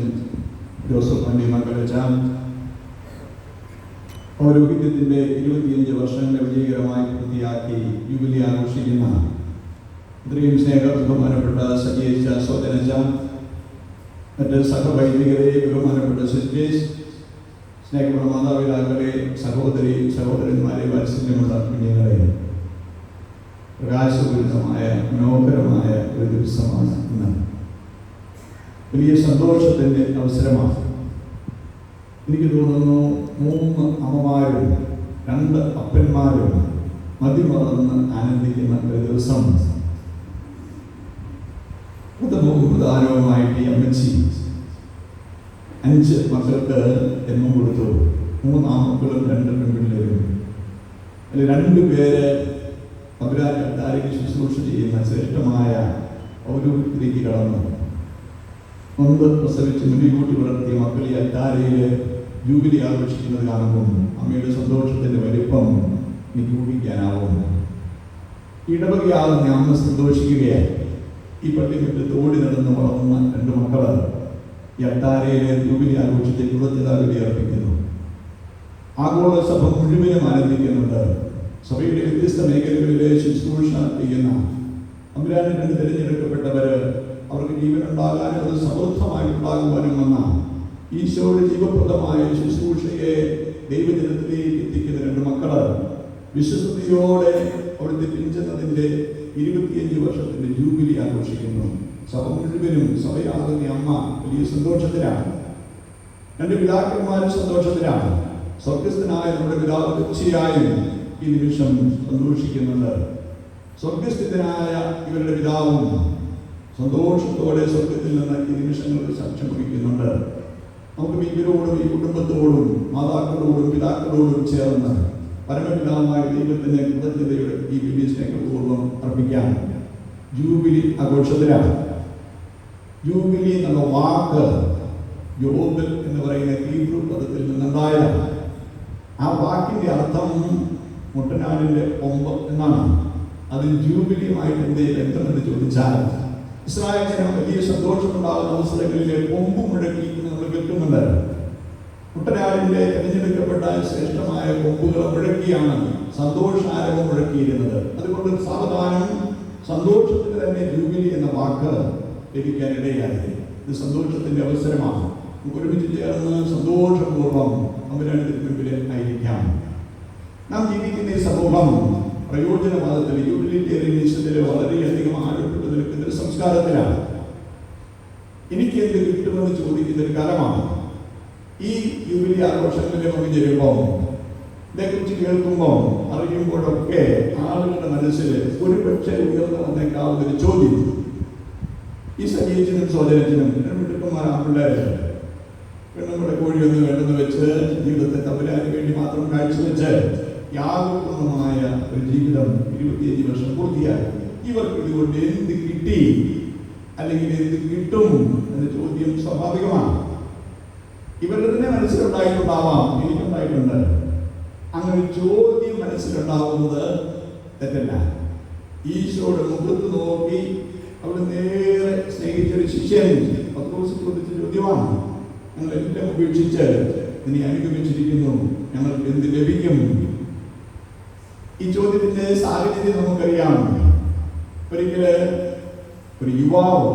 ജോസഫ് മന്നി മംഗലച്ചാൻ പൗരോഹിത്യത്തിൻ്റെ 25 വർഷങ്ങളെ വിജയകരമായി പൂർത്തിയാക്കി യുബിലി ആഘോഷിക്കുന്ന ഇത്രയും ബഹുമാനപ്പെട്ട സജീച്ച സോദനച്ചാൻ, മറ്റ് സഹവൈദികരെ, ബഹുമാനപ്പെട്ട സിസ്റ്റേഴ്സ്, സ്നേഹമുള്ള മാതാപിതാക്കളെ, സഹോദരന്മാരെ, വാത്സല്യമുള്ള കുഞ്ഞുങ്ങളെ, പ്രകാശപൂരിതമായ മനോഹരമായ ഒരു ദിവസമാണ് ഇന്ന്. വലിയ സന്തോഷത്തിൻ്റെ അവസരമാണ്. എനിക്ക് തോന്നുന്നു 3 അമ്മമാരും 2 അപ്പന്മാരും മതിമറന്ന് ആനന്ദിക്കുന്ന ഒരു ദിവസം. പ്രധാനവുമായിട്ട് ഈ അമ്മച്ചി 5 മക്കൾക്ക് ജന്മം കൊടുത്തു. 3 ആൺമക്കളും 2 പെൺപിള്ളേരും. അതിൽ 2 പേര് അപരാധ ശുശ്രൂഷ ചെയ്യുന്ന ശ്രേഷ്ഠമായ പൗരോഹിത്യത്തിലേക്ക് കടന്നു. 1 പ്രസവിച്ച് മുൻകൂട്ടി വളർത്തിയ മക്കൾ ഈ അൽത്താരയിൽ ജൂബിലി ആഘോഷിക്കുന്നത് കാണുമ്പോൾ അമ്മയുടെ സന്തോഷത്തിൻ്റെ വലിപ്പം എനിക്ക് ഊഹിക്കാനാവും. ഇടവകയാകുന്ന അമ്മ സന്തോഷിക്കുകയായി. ഈ പള്ളിമുറ്റത്ത് ഓടി നടന്ന് വളർന്ന 2 മക്കൾ ഈ അൽത്താരയിലെ ജൂബിലി ആഘോഷിച്ച് കൃതജ്ഞതാബലി അർപ്പിക്കുന്നു. ആഗോള സഭ മുഴുവനും ആനന്ദിക്കുന്നുണ്ട്. സഭയുടെ വ്യത്യസ്ത മേഖലകളിലെ ശുശ്രൂഷ ചെയ്യുന്ന തമ്പുരാനിൽ നിന്ന് തിരഞ്ഞെടുക്കപ്പെട്ടവർ അവർക്ക് ജീവനുണ്ടാകാനും അത് സമൃദ്ധമായി ഉണ്ടാകുവാനും വന്ന ഈശോയുടെ ജീവപ്രദമായ ശുശ്രൂഷയെ ദൈവജനത്തിലേക്ക് എത്തിക്കുന്ന രണ്ട് മക്കള് വിശ്വസ്തയോടെ അവിടുത്തെ പിഞ്ചെന്നതിൻ്റെ 25 വർഷത്തിന്റെ ജൂബിലി ആഘോഷിക്കുന്നു. സഭ മുഴുവനും സഭയാകുന്ന അമ്മ വലിയ സന്തോഷത്തിലാണ്. രണ്ട് പിതാക്കന്മാരും സന്തോഷത്തിലാണ്. സ്വർഗസ്ഥനായ നമ്മുടെ പിതാവ് തീർച്ചയായും ഈ നിമിഷം സന്തോഷിക്കുന്നുണ്ട്. സ്വർഗസ്ഥിതനായ ഇവരുടെ പിതാവും സന്തോഷത്തോടെ സ്വർഗത്തിൽ നിന്ന് ഈ നിമിഷങ്ങൾക്ക് സാക്ഷ്യം വഹിക്കുന്നുണ്ട്. നമുക്ക് ഇവരോടും ഈ കുടുംബത്തോടും മാതാക്കളോടും പിതാക്കളോടും ചേർന്ന് പരമപിതാവായ ദൈവത്തിന് കൃതജ്ഞതയുടെ ഈ വലിയ സ്നേഹപൂർവ്വം അർപ്പിക്കാം. ജൂബിലി ആഘോഷത്തിലാണ്. ജൂബിലി എന്നുള്ള വാക്ക് യോബൽ എന്ന് പറയുന്ന ഹീബ്രു പദത്തിൽ നിന്നുണ്ടായ ആ വാക്കിന്റെ അർത്ഥം മുട്ടനാടിന്റെ കൊമ്പ് എന്നാണ്. അതിൽ ജൂബിലിയുമായിട്ട് എന്തേ ബന്ധമെന്ന് ചോദിച്ചാൽ ഇസ്രായേൽ ജനം വലിയ സന്തോഷമുണ്ടാകുന്ന അവസരങ്ങളിലെ കൊമ്പ് മുഴക്കി നമ്മൾ കേൾക്കുന്നുണ്ട്. കുട്ടനാടിന്റെ തിരഞ്ഞെടുക്കപ്പെട്ട ശ്രേഷ്ഠമായ കൊമ്പുകൾ മുഴക്കിയാണ് സന്തോഷാരവം മുഴക്കിയിരുന്നത്. അതുകൊണ്ട് സാവധാനം സന്തോഷത്തിന് തന്നെ ജൂബിലി എന്ന വാക്ക് ലഭിക്കാനിടയായി. ഇത് സന്തോഷത്തിന്റെ അവസരമാണ്. ഒരുമിച്ച് ചേർന്ന് സന്തോഷപൂർവ്വം തമ്പുരാന്റെ മുമ്പിൽ ആയിരിക്കാം. നാം ജീവിക്കുന്ന ഈ സമൂഹം പ്രയോജനവാദത്തിൽ യൂട്ടിലിറ്റേറിയനിസത്തിൽ വളരെയധികം ആഴപ്പെട്ടു നിൽക്കുന്ന ഒരു സംസ്കാരത്തിലാണ്. എനിക്ക് എന്ത് കിട്ടുമെന്ന് ചോദിക്കുന്ന ഒരു കാലമാണ്. ഈ യൂബിലി ആഘോഷങ്ങളിൽ നമുക്ക് ചേരുമ്പോൾ ഇതേക്കുറിച്ച് കേൾക്കുമ്പോൾ അറിയുമ്പോഴൊക്കെ ആളുകളുടെ മനസ്സിൽ ഒരുപക്ഷെ ഉയർന്നു വന്നേക്കാവുന്ന ഒരു ചോദ്യം, ഈ സജീവത്തിനും സ്വജനത്തിനും മിടുക്കന്മാരാ പിള്ളേര് പെണ്ണുങ്ങളുടെ കോഴിയൊന്നും വേണ്ടെന്ന് വെച്ച് ജീവിതത്തെ തമ്പുരാന് വേണ്ടി മാത്രം കാഴ്ചവെച്ച് യാതൊരുമായ ഒരു ജീവിതം 25 വർഷം പൂർത്തിയായി. ഇവർക്ക് ഇതുകൊണ്ട് എന്ത് കിട്ടി അല്ലെങ്കിൽ എന്ത് കിട്ടും എന്ന ചോദ്യം സ്വാഭാവികമാണ്. ഇവരുടെ തന്നെ മനസ്സിലുണ്ടായിട്ടുണ്ടാവാം, എനിക്കുണ്ടായിട്ടുണ്ട്. അങ്ങനെ ചോദ്യം മനസ്സിലുണ്ടാവുന്നത് തെറ്റല്ല. ഈശോയുടെ മുഖത്ത് നോക്കി അവിടെ നേരെ സ്നേഹിച്ചൊരു ശിഷ്യൻ പത്രോസ് ചോദിച്ച ചോദ്യമാണ്, ഞങ്ങളെല്ലാം ഉപേക്ഷിച്ച് ഇനി അനുഗമിച്ചിരിക്കുന്നു, ഞങ്ങൾക്ക് എന്ത് ലഭിക്കും? ഈ ചോദ്യത്തിന്റെ സാഹചര്യം നമുക്കറിയാം. ഒരിക്കല് ഒരു യുവാവ്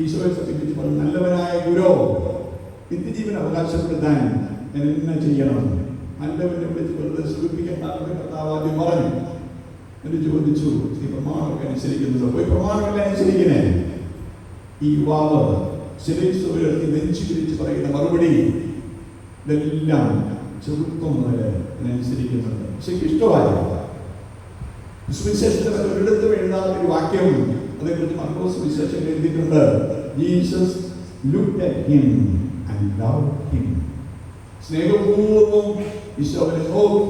ഈശോയെ സമീപിച്ച് പറഞ്ഞു, നല്ലവനായ ഗുരു, നിത്യജീവൻ അവകാശപ്പെടുത്താൻ ഞാൻ എന്നെ ചെയ്യണം? നല്ലവനെ വിളിച്ച് വെറുതെ സുഖിപ്പിക്കേണ്ടെന്ന് കർത്താവ് ആദ്യം പറഞ്ഞു. എന്നിട്ട് ചോദിച്ചു, ഈ പ്രമാണമൊക്കെ അനുസരിക്കുന്നുണ്ടോ? പോയി പ്രമാണമല്ല അനുസരിക്കണേ. ഈ യുവാവ് ശരീരത്തി നെഞ്ചു പിരിച്ച് പറയുന്ന മറുപടി, ഇതെല്ലാം ചെറുപ്പം മുതൽ അനുസരിക്കുന്നുണ്ട്. പക്ഷെ ഇഷ്ടമായ സുവിശേഷത്തിൽ ഒരിടത്തും എഴുതാത്ത ഒരു വാക്യം, അതേക്കുറിച്ച് മർക്കോസ് സുവിശേഷം എഴുതിയിട്ടുണ്ട്. Jesus looked at him and loved him. സ്നേഹപൂർവ്വം ഈശോയെ നോക്കി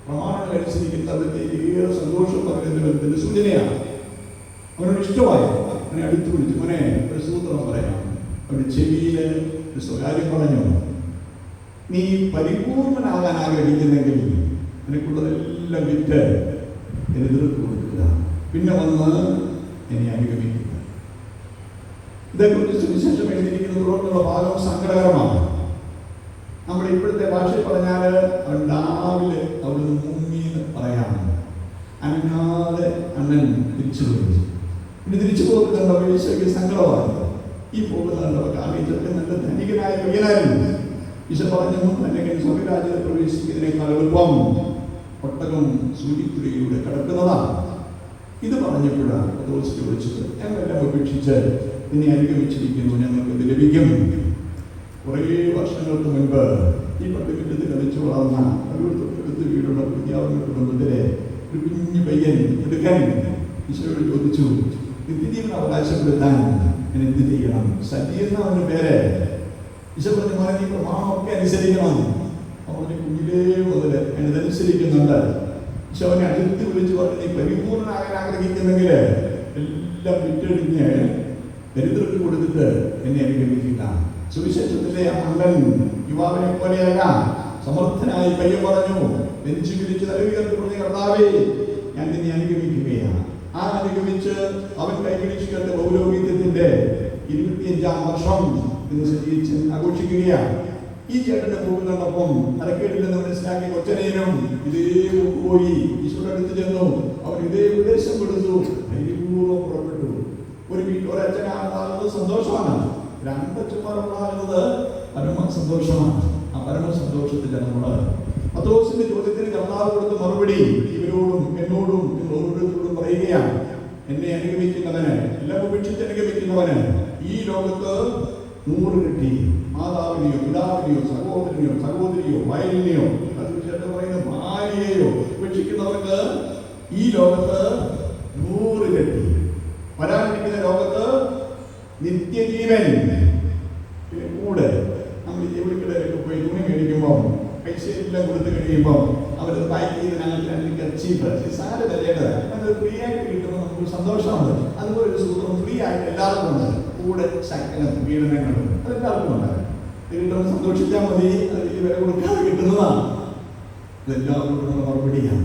പ്രമാണങ്ങൾ അനുസരിക്കുന്നതിന്റെ ഏറെ സന്തോഷം പറയുന്നതിന്റെ സൂചനയാണ്. അവനോട് ഇഷ്ടമായി. അവനെ അടുത്ത് വിളിച്ചു, അവനെ ഒരു സൂത്രം പറയാം. അവന്റെ ചെവിയില് ഒരു സ്വകാര്യം പറഞ്ഞു, നീ പരിപൂർണനാകാൻ ആഗ്രഹിക്കുന്നെങ്കിൽ നിനക്കുള്ളതെല്ലാം വിറ്റ് എതിർത്ത് കൊടുക്കുക, പിന്നെ വന്ന് എന്നെ അനുഗമിക്കുക. ഇതേക്കുറിച്ച് സുവിശേഷം എഴുതിയിരിക്കുന്നത് തുടർന്നുള്ള ഭാഗം സങ്കടകരമാണ്. നമ്മുടെ ഇപ്പോഴത്തെ ഭാഷയിൽ പറഞ്ഞാൽ അവൻ രാവിലെ അവിടുന്ന് മുങ്ങിന്ന് പറയാം. അനങ്ങാതെ അണ്ണൻ തിരിച്ചു പോയി. പിന്നെ തിരിച്ചു പോകുന്നുണ്ടോ ഈശോയ്ക്ക് സങ്കടമാണ്. ഈ പോകുന്നുണ്ടോ കാരണം ഈശോയ്ക്ക് നല്ല ധനികനായ പയ്യനായിരുന്നു. ഈശോ പറഞ്ഞു, അല്ലെങ്കിൽ സ്വർഗരാജ്യത്തെ പ്രവേശിക്കുന്നതിനേക്കാൾ എളുപ്പം ഒട്ടകം സൂര്യക്കുഴിയിലൂടെ കിടക്കുന്നതാണ്. ഇത് പറഞ്ഞപ്പോഴാണ് പത്രോസ് ചോദിച്ചത്, ഞങ്ങളെല്ലാം ഉപേക്ഷിച്ച് നിന്നെ അനുഗമിച്ചിരിക്കുന്നു, ഞങ്ങൾക്ക് ഇത് ലഭിക്കും. കുറേ വർഷങ്ങൾക്ക് മുൻപ് ഈ പട്ടികത്തിൽ കളിച്ചു വളർന്ന അടുത്ത് വീടുള്ള വിദ്യാർത്ഥി കുടുംബത്തിലെ ഒരു കുഞ്ഞു പയ്യൻ എടുക്കാൻ ഈശോയോട് ചോദിച്ചു, നിത്യജീവൻ അവകാശപ്പെടുത്താൻ ഞാൻ എന്ത് ചെയ്യണം? സജി എന്ന അവന്റെ പേര്. ഈശോ പറഞ്ഞു, മോനെ നീ പ്രമാണമൊക്കെ അനുസരിക്കണം. അവന്റെ കുഞ്ഞിലേ മുതൽ ഞാൻ ഇതനുസരിക്കുന്നുണ്ട്. ഈശോ അവനെ അടുത്ത് വിളിച്ചു പറഞ്ഞു, നീ പരിപൂർണനാകാൻ ആഗ്രഹിക്കുന്നെങ്കിൽ എല്ലാം വിറ്റഴിഞ്ഞ് ദരിദ്രർക്ക് കൊടുത്തിട്ട് എന്നെ അനുഗമിക്കുക. സുവിശേഷത്തിലെ ആ മണ്ടൻ യുവാവിനെ പോലെയല്ല, സമർത്ഥനായി പയ്യൻ പറഞ്ഞു, നെഞ്ചു പിരിച്ച് നൽകിയത് പറഞ്ഞ കർത്താവേ, ഞാൻ നിന്നെ അനുഗമിക്കുകയാണ്. ആ അനുഗമിച്ച് അവൻ കൈപിടിച്ചു കണ്ട പൗരോഹിത്യത്തിന്റെ 25-ാം വർഷം ഇന്ന് സജീവിച്ച് ആഘോഷിക്കുകയാണ്. ഈ ചേട്ടന്റെ പോകുന്നതോടൊപ്പം അരക്കേടില്ലെന്ന് മനസ്സിലാക്കി കൊച്ചനെയും ഇതേ പോയി ഈശോയുടെ അടുത്ത് ചെന്നു. അവർ ഇതേ ഉപദേശം കൊടുത്തു. ധൈര്യപൂർവ്വം പുറപ്പെട്ടു. ഒരച്ഛനാകുന്നത് സന്തോഷമാണ്, രണ്ടച്ഛന്മാരുണ്ടാകുന്നത് പരമ സന്തോഷമാണ്. ആ പരമ സന്തോഷത്തിന്റെ നമ്മള് പത്രോസിന്റെ ചോദ്യത്തിന് കർത്താവ് കൊടുത്ത മറുപടി ഇവരോടും എന്നോടും ഓരോരുത്തരോടും പറയുകയാണ്. എന്നെ അനുഗമിക്കുന്നവന്, എല്ലാം ഉപേക്ഷിച്ച് അനുഗമിക്കുന്നവന് ഈ ലോകത്ത് 100 ഇരട്ടി മാതാവിനെയോ പിതാവിനെയോ സഹോദരനെയോ സഹോദരിയോ വയലിനെയോ അതിനുശേഷം പറയുന്ന ഭാര്യയെയോ ഉപേക്ഷിക്കുന്നവർക്ക് ഈ ലോകത്ത് 100 ഇരട്ടി, വരാനിരിക്കുന്ന ലോകത്ത് നിത്യജീവൻ. പിന്നെ കൂടെ നമ്മൾ ജോലിക്കിടയിലൊക്കെ പോയി തുണി മേടിക്കുമ്പോൾ പൈസ എല്ലാം കൊടുത്തു കഴിയുമ്പോൾ അവരത് പാക്ക് ചെയ്ത് ഞങ്ങൾക്ക് ചീപ്പ് സാര വിലയുടെ അത് ഫ്രീ ആയിട്ട് കിട്ടുമ്പോൾ നമുക്ക് സന്തോഷമാണ്. അതുപോലെ ഒരു സുഖം ഫ്രീ ആയിട്ട് എല്ലാവർക്കും ഉണ്ട്. കൂടെ ശകലം പീഡനങ്ങളും അതെല്ലാവർക്കും ഉണ്ട്. കിട്ടുമ്പോൾ സന്തോഷിച്ചാൽ മതി. അത് ഈ വില കൊടുക്കാതെ കിട്ടുന്നതാണ്. ഇതെല്ലാവർക്കും മറുപടിയാണ്.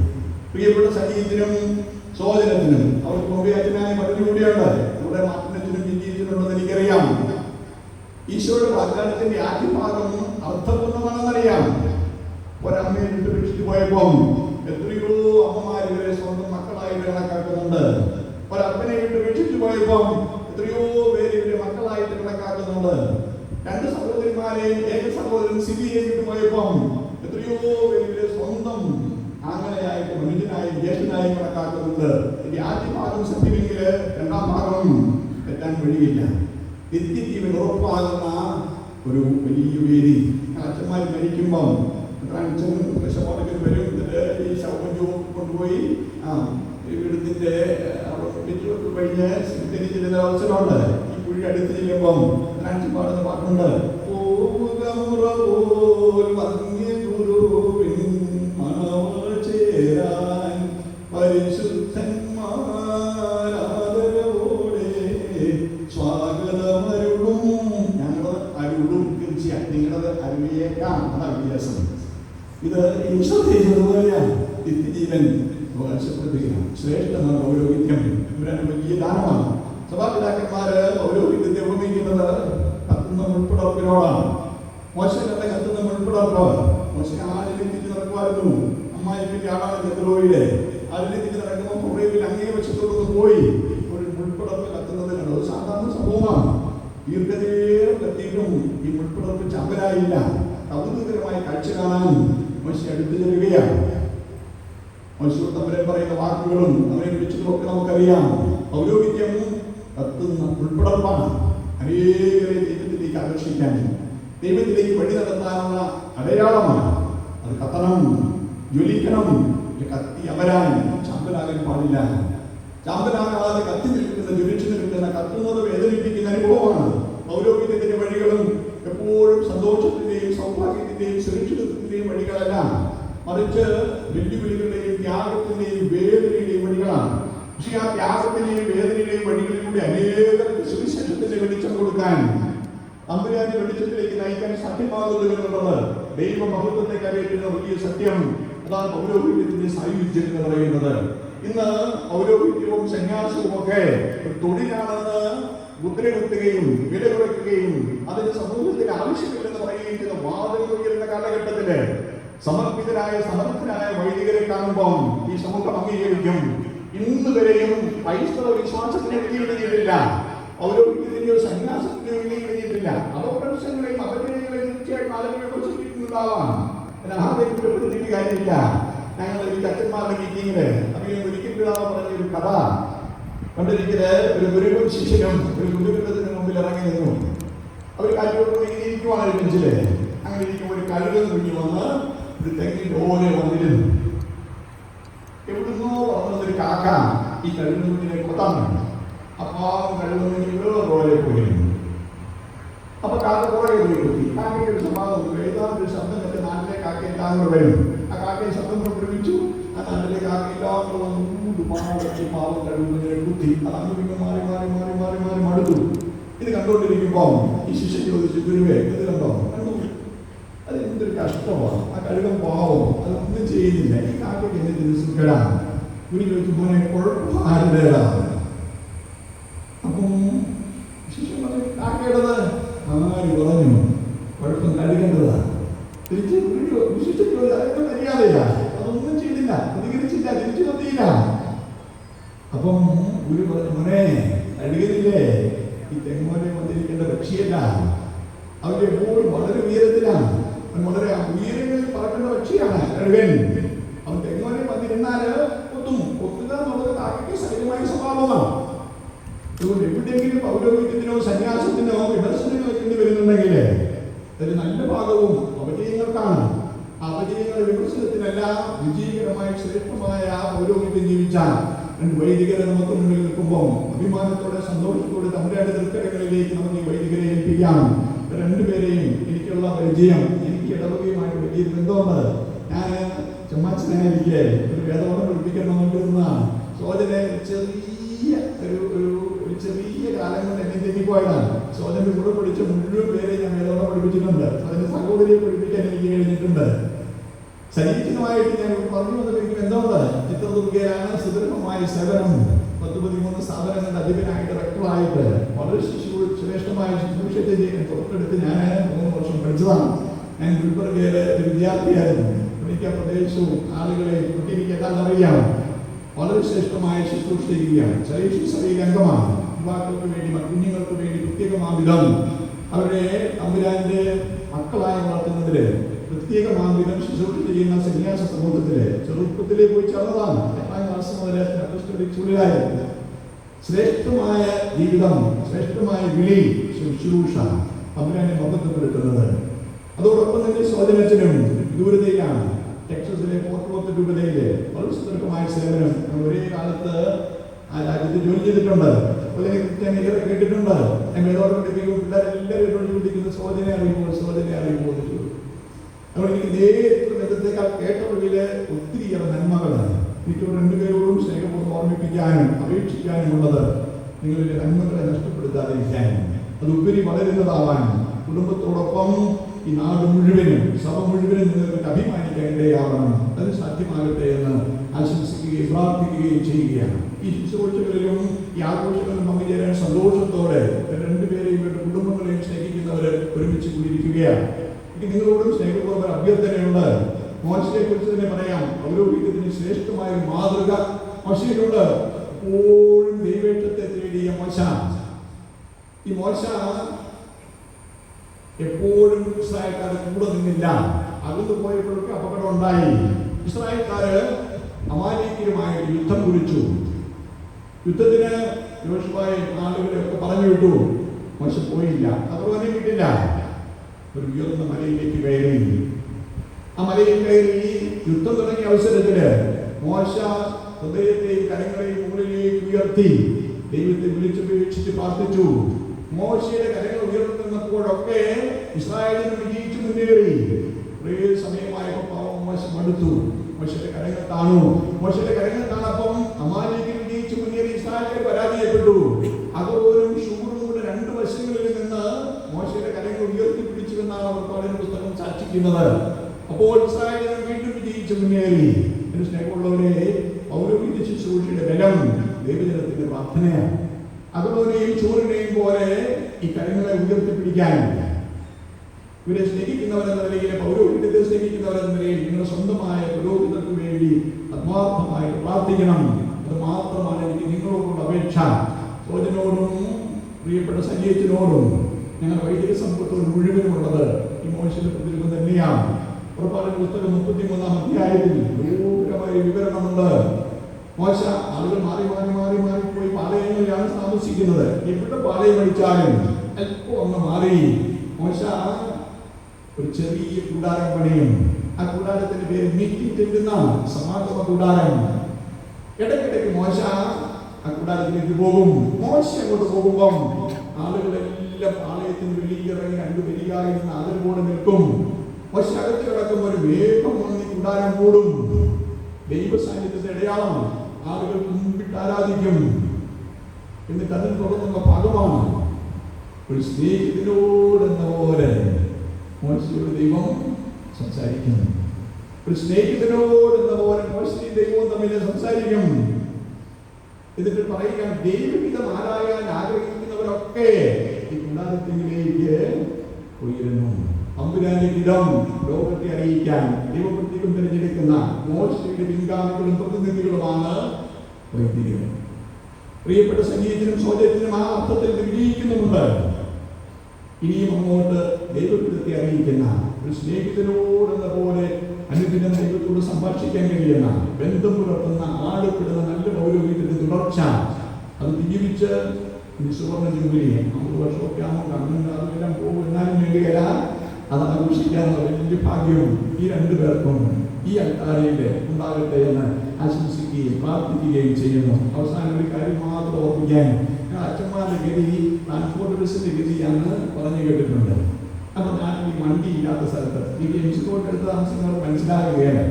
പ്രിയപ്പെട്ട സജീവത്തിനും സോദരത്തിനും അവർക്ക് മുമ്പിയാച്ചനായി മറ്റൊരു കൂടിയുണ്ട്. ഇവിടെ മാറ്റത്തിനും ജിജീവത്തിനുണ്ടെന്ന് എനിക്കറിയാം. ഈശോയുടെ വാഗ്ദാനത്തിന്റെ ആദ്യ ഭാഗം അർത്ഥപൂർണ്ണമാണെന്നറിയാം. ഒരമ്മയെ വിട്ടുപിടിച്ചിട്ട് പോയപ്പം എത്രയോ അമ്മമാർ ഇവരെ സ്വന്തം മക്കളായിട്ട് കണക്കാക്കുന്നുണ്ട്. ഒരപ്പനെ വിട്ടുപിടിച്ചിട്ട് പോയപ്പം എത്രയോ പേര് ഇവരെ മക്കളായിട്ട് കണക്കാക്കുന്നുണ്ട്. 2 സഹോദരിമാരെയും ഏക സഹോദരൻ സിബിയെ വിട്ടു പോയപ്പം എത്രയോ പേര് ഇവരെ സ്വന്തം ആങ്ങളെയായിട്ട് മനുഷ്യനായും ജ്യേഷ്ഠനായും കണക്കാക്കുന്നുണ്ട്. ഈ ആദ്യ ഭാഗം സത്യമെങ്കിൽ രണ്ടാം ഭാഗം തെറ്റാൻ വഴിയില്ല. നിത്യജീവൻ ഉറപ്പാകുന്ന ഒരു വലിയ വേദി. അച്ഛന്മാർ മരിക്കുമ്പം വിഷമോടൊക്കെ വരും. ഈ ശവഞ്ചു കൊണ്ടുപോയി വീടത്തിന്റെ കഴിഞ്ഞ് ചെല്ലുന്ന അവസരമുണ്ട്. ഈ കുഴി അടുത്ത് ചെല്ലുമ്പം പാടുന്ന പാട്ടുണ്ട്. ചേരാൻ പരിശുദ്ധന്മാരാദരവോടെ സ്വാഗതമരുളും. ഞങ്ങൾ അരുളും, തീർച്ചയായും നിങ്ങളത് അരുളിയേക്കാം. അതാണ് വ്യത്യാസം. ഇത് ഈശ്വരതയാണ്. നിത്യജീവൻ അവകാശപ്പെടുത്തുകയാണ്. ശ്രേഷ്ഠമായ പൗരോഹിത്യം ഇവരുടെ വലിയ ദാനമാണ്. സഭാപിതാക്കന്മാര് പൗരോഹിത്യത്തെ ഉപമിക്കുന്നത് കത്തുന്ന മുൾപ്പുടപ്പിനോടാണ്. മോശങ്ങളുടെ കത്തുന്ന മുൾപ്പുടപ്പ്. മോശ ആരിലെത്തിച്ച് നടക്കുമായിരുന്നു. അമ്മായിപ്പിന്റെ ആളാണ് ജെത്രോയിലെ. ആരിലെത്തിച്ച് നടക്കുമ്പോൾ പുറയിൽ അങ്ങേ വശത്തോടൊന്ന് പോയി ഒരു മുൾപ്പുടപ്പ് കത്തുന്നത് കണ്ടു. അത് സാധാരണ സംഭവമാണ്. ദീർഘനേരം കത്തിയിട്ടും ഈ മുൾപ്പുടപ്പ് ചമ്പലായില്ല. കൗതുകകരമായ കാഴ്ച കാണാൻ മോശ അടുത്ത് ചെല്ലുകയാണ്. മോശയോട് തമ്പുരാൻ പറയുന്ന വാക്കുകളും അവരെ വിളിച്ചതൊക്കെ നമുക്കറിയാം. പൗരോഹിത്യം കത്തുന്ന ഉൾപ്പെടപ്പാണ്. അനേകരെ ദൈവത്തിലേക്ക് ആകർഷിക്കാൻ, ദൈവത്തിലേക്ക് വഴി നടത്താനുള്ള അടയാളമാണ്. അത് കത്തണം, ജ്വലിക്കണം. കത്തി അമരാൻ, ചാമ്പലാകാൻ പാടില്ല. ചാമ്പലാകാതെ കത്തി നിൽക്കുന്ന, ജ്വലിച്ചു നിൽക്കുന്ന, കത്തുന്നത് വേദനിപ്പിക്കുന്ന അനുഭവമാണ്. പൗരോഹിത്യത്തിന്റെ വഴികളും എപ്പോഴും സന്തോഷത്തിന്റെയും സൗഭാഗ്യത്തിന്റെയും സുരക്ഷിതത്വത്തിന്റെയും വഴികളല്ല, മറിച്ച് വെല്ലുവിളികളുടെയും ത്യാഗത്തിന്റെയും വേദനയുടെയും വഴികളാണ്. പക്ഷേ ആ ത്യാഗത്തിന്റെയും വേദനയുടെയും വഴികളിലൂടെ അനേകർക്ക് സുവിശേഷത്തിന്റെ വെളിച്ചം കൊടുക്കാൻ, തമ്പുരാന്റെ വെളിച്ചത്തിലേക്ക് നയിക്കാൻ സാധ്യമാകുന്നുള്ളത് ദൈവമഹത്വത്തെ കരയേറ്റുന്ന വലിയ സത്യം. അതാണ് പൗരോഹിത്യത്തിന്റെ സായുജ്യം എന്ന് പറയുന്നത്. ഇന്ന് പൗരോഹിത്യവും സന്യാസവും ഒക്കെ തൊഴിലാണെന്ന് മുദ്രകുത്തുകയും വില കുറയ്ക്കുകയും അതിന് സമൂഹത്തിന് ആവശ്യമില്ലെന്ന് പറയുകയും ചെയ്ത വാദങ്ങൾ ഉയരുന്ന കാലഘട്ടത്തില് സമർപ്പിതരായ സമർത്ഥരായ വൈദികരെ കാണുമ്പോൾ ഈ സമൂഹം അംഗീകരിക്കും. ഇന്ന് വരെയും ക്രൈസ്തവ വിശ്വാസത്തിന് എത്തിയിട്ടില്ല, പൗരോഹിത്യത്തിന്റെയോ സന്യാസത്തിനോ എത്തിയിട്ടില്ല. അപപ്രശ്നങ്ങളെയും അപജയങ്ങളെയും തീർച്ചയായിട്ടും ആളുകളെ പ്രസംഗിക്കുന്നതാവാം. ആദ്യപ്പെടുത്തിയിട്ട് കാര്യമില്ല. ഞങ്ങൾ ഈ അച്ഛന്മാരുടെ മീറ്റിങ്ങില് അങ്ങനെ ഒരിക്കൽ പറഞ്ഞൊരു കഥ കണ്ടിരിക്കുന്നത്. ഒരു ഗുരുവും ശിഷ്യനും ഒരു ഗുരുകുലത്തിന് മുമ്പിൽ ഇറങ്ങി നിന്നു. അവർ കാറ്റോട്ട് ഇരിക്കുവാണ് ഒരു ബെഞ്ചില്. അങ്ങനെ ഇരിക്കുമ്പോൾ ഒരു കഴുകൻ കുഞ്ഞു വന്ന് ഒരു തെങ്ങിന്റെ ഓലെ വന്നിരുന്നു. എവിടുന്നോ പറഞ്ഞൊരു കാക്ക ഈ കഴുകൻ കുഞ്ഞിനെ കൊത്താൻ വേണ്ടി. അപ്പൊ കഴുകൻ കുഞ്ഞിന് ഓലെ പോയിരുന്നു. അപ്പൊ കാക്ക കുറെ പോയി കൊത്തി. കാക്കയ്ക്ക് ഒരു സ്വഭാവം, ഏതാണ്ട് ശബ്ദം കേട്ട് നാട്ടിലെ കാക്ക എല്ലാം കൂടെ വരും. ആ കാക്കയെ ശബ്ദം പ്രയോഗിച്ചു. ആ നാട്ടിലെ കാക്ക എല്ലാം കൂടെ വന്നു പാവം കഴുകുന്നതിനെ കുത്തി. അത് അങ്ങ് മാറി മാറി മാറി മാറി മാറി മടുത്തു. ഇത് കണ്ടുകൊണ്ടിരിക്കുമ്പോ ഈ ശിഷ്യൻ ചോദിച്ചു, ഗുരുവേ ഇത് കണ്ടോ? കണ്ടു. അത് എന്തൊരു കഷ്ടമാണ്. ആ കഴുകൻ പാവം, അതൊന്നും ചെയ്യുന്നില്ല. ഈ കാക്കയ്ക്ക് എന്തെങ്കിലും ദിവസങ്ങളാണ്. ഗുരു ചോദിച്ചു, പോലെ കുഴപ്പം ആരുടേതാണ്? അപ്പം ശിഷ്യൻ പറഞ്ഞു, കാക്കയുടേത്. ആര് പറഞ്ഞു? കുഴപ്പം കഴുകേണ്ടതാണ്. തിരിച്ചു വിശ്വസിച്ചു അതൊക്കെ മര്യാദയില്ല, അതൊന്നും ചെയ്തില്ല, പ്രതികരിച്ചില്ല, തിരിച്ചു നിർത്തിയില്ല. അപ്പം ഗുരു പറഞ്ഞു, മോനെ അഴുകുന്നില്ലേ, ഈ തെങ്ങോനെ വന്നിരിക്കേണ്ട പക്ഷിയല്ല, അവന്റെ എപ്പോഴും വളരെ ഉയരത്തിലാണ്, അവൻ വളരെ ഉയരങ്ങളിൽ പറക്കേണ്ട പക്ഷിയാണ് കഴുകൻ. അവൻ തെങ്ങോനെ വന്നിരുന്നാല് കൊത്തുക എന്നുള്ളത് കാക്കയ്ക്ക് സഹജമായ സ്വഭാവമാണ്. അതുകൊണ്ട് എവിടെയെങ്കിലും പൗരോഹിത്യത്തിനോ സന്യാസത്തിനോ വിമർശനങ്ങൾ വെക്കേണ്ടി വരുന്നുണ്ടെങ്കിൽ അതൊരു നല്ല ഭാഗവും അപജയങ്ങൾക്കാണ്. ആ അപജയങ്ങൾ വിമർശനത്തിനല്ല, വിജയകരമായ ശ്രേഷ്ഠമായ പൗരോഹിത്യം ജീവിച്ചാൽ രണ്ട് വൈദികരെ നമുക്ക് മുന്നിൽ നിൽക്കുമ്പോൾ അഭിമാനത്തോടെ സന്തോഷത്തോടെ തമ്പുരാന്റെ തൃക്കരങ്ങളിലേക്ക് നമുക്ക് ഈ വൈദികരെ ഏൽപ്പിക്കാം. രണ്ടുപേരെയും എനിക്കുള്ള പരിചയം, എനിക്ക് ഇടവകയുമായിട്ട് വലിയ ബന്ധമുണ്ട്. ഞാൻ ചെമ്മാച്ചനായിരിക്കെ ഒരു വേദപാഠം പഠിപ്പിക്കണമെന്നിരുന്നതാണ്. സോദനെ ചെറിയ കാലം കൊണ്ട് എന്നെ തെറ്റിപ്പോയതാണ്. സോദന്റെ കൂടെ പഠിച്ച മുഴുവൻ പേരെ ഞാൻ വേദപാഠം പഠിപ്പിച്ചിട്ടുണ്ട്. അതിന്റെ സഹോദരിയെ പഠിപ്പിക്കാൻ എനിക്ക് കഴിഞ്ഞിട്ടുണ്ട്. സരീചിതമായിട്ട് ഞാൻ പറഞ്ഞു വന്നത് എനിക്ക് ബന്ധമുണ്ട്. ചിത്രദുർഗയിലാണ് സുദീർഘമായ സേവനം, 10-13 സ്ഥാപനങ്ങളുടെ അധിപനായിട്ട് റെക്ടറായിട്ട് വളരെ ശ്രേഷ്ഠമായ ശുശ്രൂഷത്തെ ചെയ്യാൻ തൊട്ടടുത്ത് ഞാൻ 3 വർഷം പഠിച്ചതാണ്. ഞാൻ ഗുൽബർഗയിലെ ഒരു വിദ്യാർത്ഥിയായിരുന്നു. എനിക്ക് ആ പ്രദേശവും ആളുകളെ ഒക്കെ എനിക്ക് എന്താണെന്ന് അറിയാം. വളരെ ശ്രേഷ്ഠമായ ശുശ്രൂഷ ചെയ്യുകയാണ്. ശരീര സഭയിൽ അംഗമാണ്. യുവാക്കൾക്ക് വേണ്ടി, കുഞ്ഞുങ്ങൾക്ക് വേണ്ടി പ്രത്യേകമാവിധം അവരുടെ തമ്പുരാന്റെ മക്കളായി വളർത്തുന്നതില് പ്രത്യേകമാവിധം ശുശ്രൂഷ ചെയ്യുന്ന സന്യാസ സമൂഹത്തില് ചെറുപ്പത്തിലേ പോയി ചേർന്നതാണ്. 8ാം ക്ലാസ് മുതൽ അപ്പസ്തോലിക് ചുരുളായിരുന്നു. ശ്രേഷ്ഠമായ ജീവിതം, ശ്രേഷ്ഠമായ വിളി, ശുശ്രൂഷ തമ്പുരാനെ മഹത്വപ്പെടുത്തുന്നത്. അതോടൊപ്പം തന്നെ സോദനച്ചനും ദൂരതയിലാണ്. ടെക്സസിലെ ഫോർട്ട് വർത്ത് രൂപതയിലെ വളരെ സുദീർഘമായ സേവനം. ഒരേ കാലത്ത് ആ രാജ്യത്ത് ജോലി ചെയ്തിട്ടുണ്ട്. ഞാൻ ഏറെ കേട്ടിട്ടുണ്ട്. ഞാൻ മേലോട്ട് പഠിപ്പിക്കും, പിള്ളേരെല്ലാവരും ചോദിക്കുന്ന സോദനെ അറിയുമ്പോൾ അതുകൊണ്ട് എനിക്ക് നേരിട്ട് ബന്ധത്തേക്കാൾ കേട്ടവഴിയില് ഒത്തിരിയേറെ നന്മകളാണ്. എനിക്ക് രണ്ടുപേരോടും സ്നേഹപൂർവ്വം ഓർമ്മിപ്പിക്കാനും അപേക്ഷിക്കാനുമുള്ളത് നിങ്ങളുടെ നന്മകളെ നഷ്ടപ്പെടുത്താതിരിക്കാനും അതുപരി വളരുന്നതാവാനും കുടുംബത്തോടൊപ്പം ഈ നാട് മുഴുവനും സഭ മുഴുവനും നിങ്ങൾക്ക് അഭിമാനിക്കാൻ ഇടയാവണം. അത് സാധ്യമാകട്ടെ എന്ന് ആശംസിക്കുകയും പ്രാർത്ഥിക്കുകയും ചെയ്യുകയാണ്. ഈ ശുശ്രൂഷകളിലും ഈ ആഘോഷങ്ങളിലും പങ്കുചേരാൻ സന്തോഷത്തോടെ രണ്ടുപേരെയും ഇവരുടെ കുടുംബങ്ങളെയും സ്നേഹിക്കുന്നവര് ഒരുമിച്ച് കൂടിയിരിക്കുകയാണ്. എനിക്ക് നിങ്ങളോടും സ്നേഹപൂർവ്വം അഭ്യർത്ഥനയുണ്ട്. മോശയെ കുറിച്ച് തന്നെ പറയാം. പൗരോഹിത്യത്തിന് ശ്രേഷ്ഠമായ ഒരു മാതൃക മോശയിലുണ്ട്. എപ്പോഴും ദൈവേഷ്ടത്തെ തേടിയ മോശ. ഈ മോശ എപ്പോഴും ഇസ്രായേൽക്കാരുടെ കൂടെ നിന്നില്ല. അകന്നു പോയപ്പോഴൊക്കെ അപകടം ഉണ്ടായി. ഇസ്രായേൽക്കാര് അമാലേക്യരുമായി യുദ്ധം കുറിച്ചു. യുദ്ധത്തിന് യോശുവയെ ആളുകളെയൊക്കെ പറഞ്ഞു വിട്ടു. മോശ പോയില്ല, അതുപോലെ വിട്ടില്ല. ഒരു ഉയർന്ന മലയിലേക്ക് കയറി. ആ മലയിൽ കയറി യുദ്ധം തുടങ്ങിയ അവസരത്തില് മോശ ഹൃദയത്തെയും കരങ്ങളെയും മുകളിലേക്ക് ഉയർത്തി ദൈവത്തെ വിളിച്ചുപേക്ഷിച്ച് പ്രാർത്ഥിച്ചു. മോശയുടെ കരങ്ങൾ ഉയർത്തുന്നപ്പോഴൊക്കെ ഇസ്രായേലിന് വിജയിച്ചു മുന്നേറി. കുറേ സമയമായപ്പോൾ പാവം മോശ മടുത്തു. മോശയുടെ കരങ്ങൾ താണു. മോശയുടെ കരങ്ങൾ താണപ്പം അമാലേക്യർ വിജയിച്ചു മുന്നേറി ഇസ്രായേലിൽ പരാജയപ്പെട്ടു. അതോരും ഷൂറും കൂടെ 2 വശങ്ങളിൽ നിന്ന് മോശയുടെ കരങ്ങൾ ഉയർത്തിപ്പിടിച്ചുവെന്നാണ് അവർ പാടുന്ന പുസ്തകം സാക്ഷിക്കുന്നത്. അപ്പോൾ ഇസ്രായേലിന് വീണ്ടും വിജയിച്ചു മുന്നേറി. എന്റെ സ്നേഹമുള്ളവരെ, പൗരോഹിത്യ ശുശ്രൂഷയുടെ ബലം ദൈവജനത്തിന്റെ പ്രാർത്ഥനയാണ്. അതുപോലെയും ചൂറിനെയും പോലെ ഈ കരങ്ങളെ ഉയർത്തിപ്പിടിക്കാൻ ഇവരെ സ്നേഹിക്കുന്നവരെന്ന നിലയിൽ, പൗരോഹിത്യത്തെ സ്നേഹിക്കുന്നവരെന്ന നിലയിൽ നിങ്ങളുടെ സ്വന്തമായ പുരോഹിതർക്ക് വേണ്ടി ആത്മാർത്ഥമായി പ്രാർത്ഥിക്കണം. അത് മാത്രമാണ് എനിക്ക് നിങ്ങളോടുള്ള അപേക്ഷ. സോജനോടും പ്രിയപ്പെട്ട സന്യത്തിനോടും ഞങ്ങളുടെ വൈദിക സമ്പത്തോട് മുഴുവനുമുള്ളത് ഈ മോശയുടെ പ്രതിരൂപം തന്നെയാണ്. പുറപ്പാടിന്റെ പുസ്തകം 33-ാം അധ്യായത്തിൽ ഗൗരവമായ വിവരണമുണ്ട്. മോശ ആളുകൾ മാറി പോയി പാളയങ്ങളിലാണ് താമസിക്കുന്നത്. എവിടെ പാളയം അടിച്ചാലും അല്പം ഒന്ന് മാറി മോശ ഒരു ചെറിയ കൂടാരം പണിയും. ആ കൂടാരത്തിന്റെ പേര് മീറ്റിംഗ് ടെന്റ് എന്നാണ്, സമാഗമ കൂടാരം. ഇടയ്ക്കിടയ്ക്ക് മോശ ആ കൂടാരത്തിലേക്ക് പോകും. മോശ അങ്ങോട്ട് പോകുമ്പം ആളുകളെല്ലാം പാളയത്തിന് വെളിയിൽ ഇറങ്ങി 2 പെരിയാറിൽ നിന്ന് ആദരവോടെ നിൽക്കും. മോശ അകത്ത് കിടക്കുമ്പോൾ ഒരു വേഗം വന്ന് കൂടാരം കൂടും. ദൈവ സാന്നിധ്യത്തിന്റെ അടയാളമാണ്. ആളുകൾ മുമ്പിട്ട് ആരാധിക്കും. എന്നിട്ട് അതിന് തുടങ്ങുന്ന ഭാഗമാണ് ഒരു സ്നേഹിതനോടെന്ന പോലെ മോശയോട് ദൈവം സംസാരിക്കുന്നു. ഒരു സ്നേഹിതനോടെന്ന പോലെ മോശയും ദൈവവും തമ്മിൽ സംസാരിക്കും. എന്നിട്ട് പറയുക, ദൈവഹിതം ആരായാൻ ആഗ്രഹിക്കുന്നവരൊക്കെ ഈ കൂടാരത്തിലേക്ക് ഉയരുന്നു. തമ്പുരാന്റെ ഇടം ലോകത്തെ അറിയിക്കാൻ ദൈവപ്രത്യേകം തിരഞ്ഞെടുക്കുന്ന മോശയുടെ പിൻഗാമികളും പ്രതിനിധികളുമാണ് വൈദികർ. പ്രിയപ്പെട്ട സംഗീതത്തിനും സൗജന്യത്തിനും ആ അർത്ഥത്തിൽ വിജയിക്കുന്നുമുണ്ട്. ഇനിയും അങ്ങോട്ട് ദൈവത്തെ അറിയിക്കുന്ന ഒരു സ്നേഹിതനോടെന്ന പോലെ അനുദിനം ദൈവത്തോട് സംഭാഷിക്കാൻ കഴിയുന്ന, ബന്ധം പുലർത്തുന്ന, ആഴപ്പെടുന്ന നല്ല പൗരോഹിത്യത്തിന്റെ തുടർച്ച അത് ജീവിച്ച് സുവർണ ജൂബിലി 50 വർഷമൊക്കെ ആകുമ്പോൾ കണ്ണും പോകും. എന്നാലും വേണ്ടിയല്ല, അത് ആഘോഷിക്കാനുള്ള വലിയ ഭാഗ്യവും ഈ രണ്ടു പേർക്കും ഈ അൾത്താരയിൽ ഉണ്ടാകട്ടെ എന്ന് ആശംസിക്കുകയും പ്രാർത്ഥിക്കുകയും ചെയ്യുന്നു. അവസാനം ഒരു കാര്യം മാത്രം ഓർപ്പിക്കാൻ, അച്ഛന്മാരുടെ ഗതി ട്രാൻസ്പോർട്ട് ബസ്സിന്റെ ഗതിയാണെന്ന് പറഞ്ഞു കേട്ടിട്ടുണ്ട്. അപ്പോൾ ഞാൻ ഈ വണ്ടി ഇല്ലാത്ത സ്ഥലത്ത് ഈ എംസിക്കോട്ട് എടുത്ത് താമസിക്കുന്നവർ മനസ്സിലാകുകയാണ്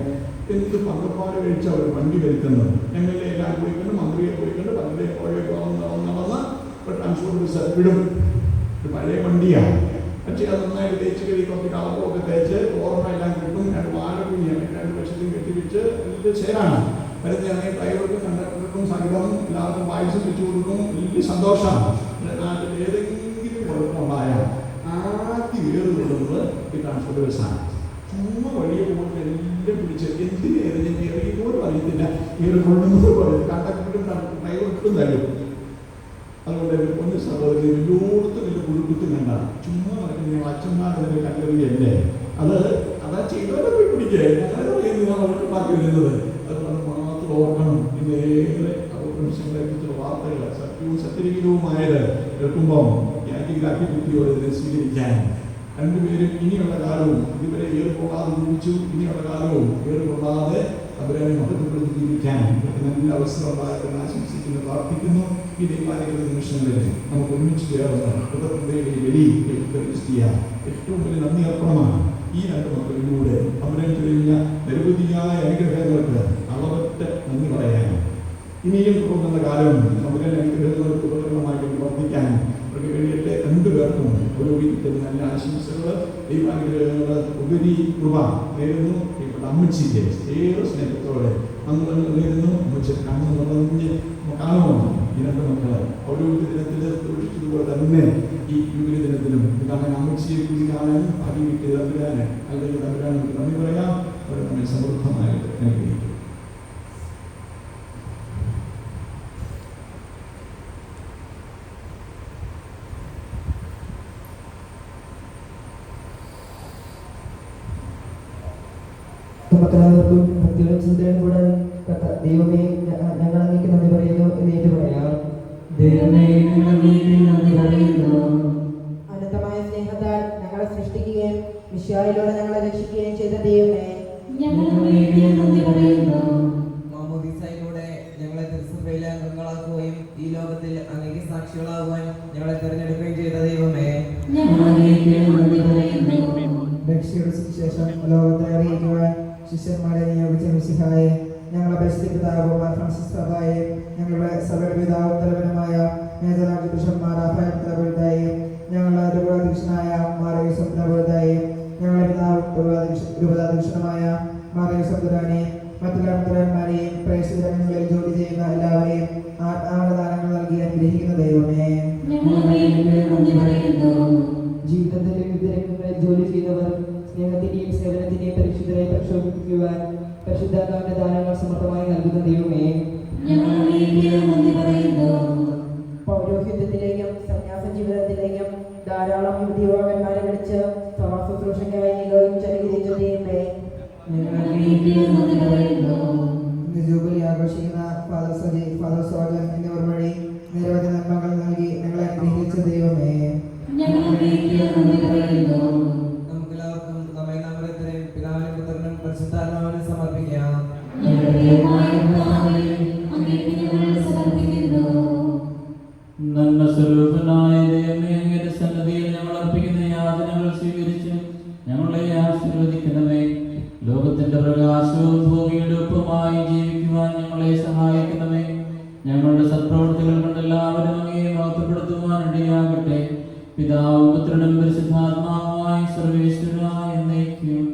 എന്ത് പങ്കപ്പാട് കഴിച്ച അവർ വണ്ടി വരുത്തുന്നത്. MLA എല്ലാം പോയിക്കൊണ്ട്, മന്ത്രിയെ പോയിക്കൊണ്ട്, പന്ത്രയെ പോയൊക്കെ നടന്ന് ട്രാൻസ്പോർട്ട് ബസ് വിടും. ഒരു പഴയ വണ്ടിയാണ്, പക്ഷേ അത് നന്നായിട്ട് തേച്ച് കഴിയും, കുറച്ച് കളറൊക്കെ തേച്ച് ഓർമ്മ എല്ലാം കിട്ടും. 2 വാഴക്കുഞ്ഞാണ് 2 ലക്ഷത്തിൽ കെട്ടിവെച്ച് വലിയ ചേരാണ് വരുന്നതാണെങ്കിൽ ഡ്രൈവർക്കും കണ്ടക്ടർക്കും സഹിതം എല്ലാവർക്കും വായിച്ച് വെച്ചു കൊടുക്കും. വലിയ സന്തോഷമാണ്. നാട്ടിൽ ഏതെങ്കിലും കുഴപ്പമുണ്ടായാൽ ആദ്യം ഏറുകൊള്ളുന്നത് ഈ ട്രാൻസ്പോർട്ട് ബസ്സാണ്. ചുമ്മാ വഴിയെ പോകുമ്പോൾ എല്ലാം പിടിച്ച് എന്തിനേറിഞ്ഞ് കയറി പോലും അറിയത്തില്ല, ഏറുകൊള്ളുന്നത് പോലെ കണ്ടക്ടറും ഡ്രൈവർക്കും തരും. അതുകൊണ്ട് ഒന്ന് സഹോദരി എല്ലായിടത്തും വലിയ കുടുംബത്തും കണ്ട ചുമ്മാ നടക്കുന്ന അച്ഛന്മാരുടെ കല്ലെറിയല്ലേ, അതാ ചെയ്തവരെ പോയി പിടിക്കേ അവർക്ക് ബാക്കി വരുന്നത്. അതുകൊണ്ട് മാത്രം ഓർക്കണം. ഇതേറെ അപകടങ്ങളെ കുറിച്ചുള്ള വാർത്തകൾ സത്യവും സത്യവിഹിതവുമായത് കേൾക്കുമ്പോൾ യാത്രയാക്കി ബുദ്ധിയോടെ ഇതിനെ സ്വീകരിക്കാൻ രണ്ടുപേരും ഇനിയുള്ള കാലവും ഇതുവരെ ഏറുകൊള്ളാതെ ജീവിച്ചു. ഇനിയുള്ള കാലവും ഏറുകൊള്ളാതെ അവരെ മഹത്വപ്പെടുത്തി ജീവിക്കാൻ നല്ല അവസരം ഉണ്ടാകുമെന്ന് ആശംസിക്കുന്നു, പ്രാർത്ഥിക്കുന്നു. ഈ ദൈവാനുഗ്രഹ നിമിഷങ്ങളിൽ നമുക്ക് ഒരുമിച്ച് ചേർന്ന് ഹൃദയത്തിൻ്റെ വെളി ചെയ്യാൻ ഏറ്റവും വലിയ നന്ദി അർപ്പണമാണ്. ഈ 2 മക്കളിലൂടെ അവരെ കഴിഞ്ഞ നിരവധിയായ അനുഗ്രഹങ്ങൾക്ക് അളവറ്റ നന്ദി പറയാനും ഇനിയും പോകുന്ന കാലം അവരെ അനുഗ്രഹങ്ങൾക്ക് ഉപകരണമായിട്ട് പ്രവർത്തിക്കാനും അവർക്ക് കഴിയട്ടെ. 2 പേർക്കും ഓരോ വീട്ടിൽ നല്ല ആശംസകൾ, ദൈവാനുഗ്രഹങ്ങൾ, ഉപരി കൃപ നേരുന്നു. ഇവിടെ അമ്മച്ചിക്ക് ഏറെ സ്നേഹത്തോടെ അന്ന് നേരുന്നു. അമ്മച്ചി കണ്ണ് നിറഞ്ഞ് കാണുമോ ഈ 2 മക്കളെ ഓരോ ദിനത്തിൽ പ്രതീക്ഷിച്ചതുപോലെ തന്നെ ഈ യുവതി ദിനത്തിലും കാരണം അമ്മച്ചിയെ കൂടി കാണാൻ ഭാഗ്യം കിട്ടിയത് തമ്പുരാന് അല്ലെങ്കിൽ തമ്പുരാൻ നന്ദി പറയാം. അവർ നമ്മെ സമൃദ്ധമായിട്ട് അനുഗ്രഹിക്കും. നമുക്കെല്ലാവർക്കും ഭക്തിയുടെ ചിന്തയും കൂടെ ദൈവമേ ഞങ്ങൾ അങ്ങേക്ക് നന്ദി പറയുന്നു എന്ന് ഏറ്റു പറയാം. അനന്തമായ സ്നേഹത്താൽ ഞങ്ങളെ സൃഷ്ടിക്കുകയും മിശിഹായിലൂടെ ഞങ്ങളെ രക്ഷിക്കുകയും ചെയ്ത ദൈവമേ, മാമോദീസയിലൂടെ ഞങ്ങളെ തിരുസഭയിലെ അംഗങ്ങളാക്കുകയും ഈ ലോകത്തിൽ അങ്ങേക്ക് സാക്ഷികളാകുവാൻ ഞങ്ങളെ തിരഞ്ഞെടുക്കുകയും ചെയ്ത ദൈവമേ, രക്ഷയുടെ സുവിശേഷം ലോകത്തെ അറിയിക്കുവാൻ ശിഷ്യന്മാരെ നിയോഗിച്ച മിശിഹായെ, ഞങ്ങളുടെ പരിശുദ്ധ പിതാവ് ഫ്രാൻസിസ് പാപ്പായെ, ഞങ്ങളുടെ സഭയുടെ പിതാവും തലവനുമായ മേജർ ബിഷപ്പ് റാഫേൽ തലവനുതായും, ഞങ്ങളുടെ രൂപതാധ്യക്ഷനായ മാർ യൂസഫ് തലവനുതായും, ഞങ്ങളുടെ പിതാവ് രൂപതാധ്യക്ഷനുമായ മാർ യൂസഫ് ദുരാനെ, മറ്റുള്ള മുത്തലന്മാരെയും പ്രേക്ഷിത രംഗങ്ങളിൽ ജോലി ചെയ്യുന്ന എല്ലാവരെയും ആത്മാവദാനങ്ങൾ നൽകി അനുഗ്രഹിക്കുന്ന ദൈവമേ, ജീവിതത്തിന്റെ വിവിധ രംഗങ്ങളിൽ ജോലി ചെയ്യുന്നവർ സ്നേഹത്തിന്റെയും സേവനത്തിന്റെയും പരിശുദ്ധരെ പ്രക്ഷോഭിപ്പിക്കുവാൻ പരിശുദ്ധാത്മാവിന്റെ ദാനങ്ങൾ സമർത്ഥമായി നൽകുന്ന ദൈവമേ, പൗരോഹിത്യത്തിലേക്കും സന്യാസ ജീവിതത്തിലേക്കും ധാരാളം യുവതിയോടന്മാരെ വിളിച്ച് സഭാ ശുശ്രൂഷയ്ക്കായി നിയോഗിച്ച് അനുഗ്രഹിച്ച ദൈവമേ, ഇന്ന് ജൂബിലി ആഘോഷിക്കുന്ന ഫാദർ സജി, ഫാദർ സോജൻ എന്നിവർ വഴി നിരവധി നന്മകൾ നൽകി ഞങ്ങളെ അനുഗ്രഹിച്ച ദൈവമേ, നമുക്കെല്ലാവർക്കും നമ്മെ നാമത്തിനും പിതാവിനും പുത്രനും പരിശുദ്ധാത്മാവിനും സമർപ്പിക്കാം. നന്മ സ്വരൂപനായ ദൈവമേ, അങ്ങയുടെ സന്നദ്ധിയിൽ ഞങ്ങൾ അർപ്പിക്കുന്ന യാതനകൾ സ്വീകരിച്ച് ഞങ്ങളെ ആശീർവദിക്കണമേ. ലോകത്തിന്റെ പ്രകാശവും ഭൂമിയുടെ ഒപ്പമായി ജീവിക്കുവാൻ ഞങ്ങളെ സഹായിക്കണമേ. ഞങ്ങളുടെ സത്പ്രവൃത്തികൾ കൊണ്ട് എല്ലാവരും അങ്ങയെ മഹത്വപ്പെടുത്തുവാൻ ഇടയാകട്ടെ. പിതാവും പുത്രനും പരിശുദ്ധാത്മാവുമായി സർവേശ്വരനായ എന്നേക്കും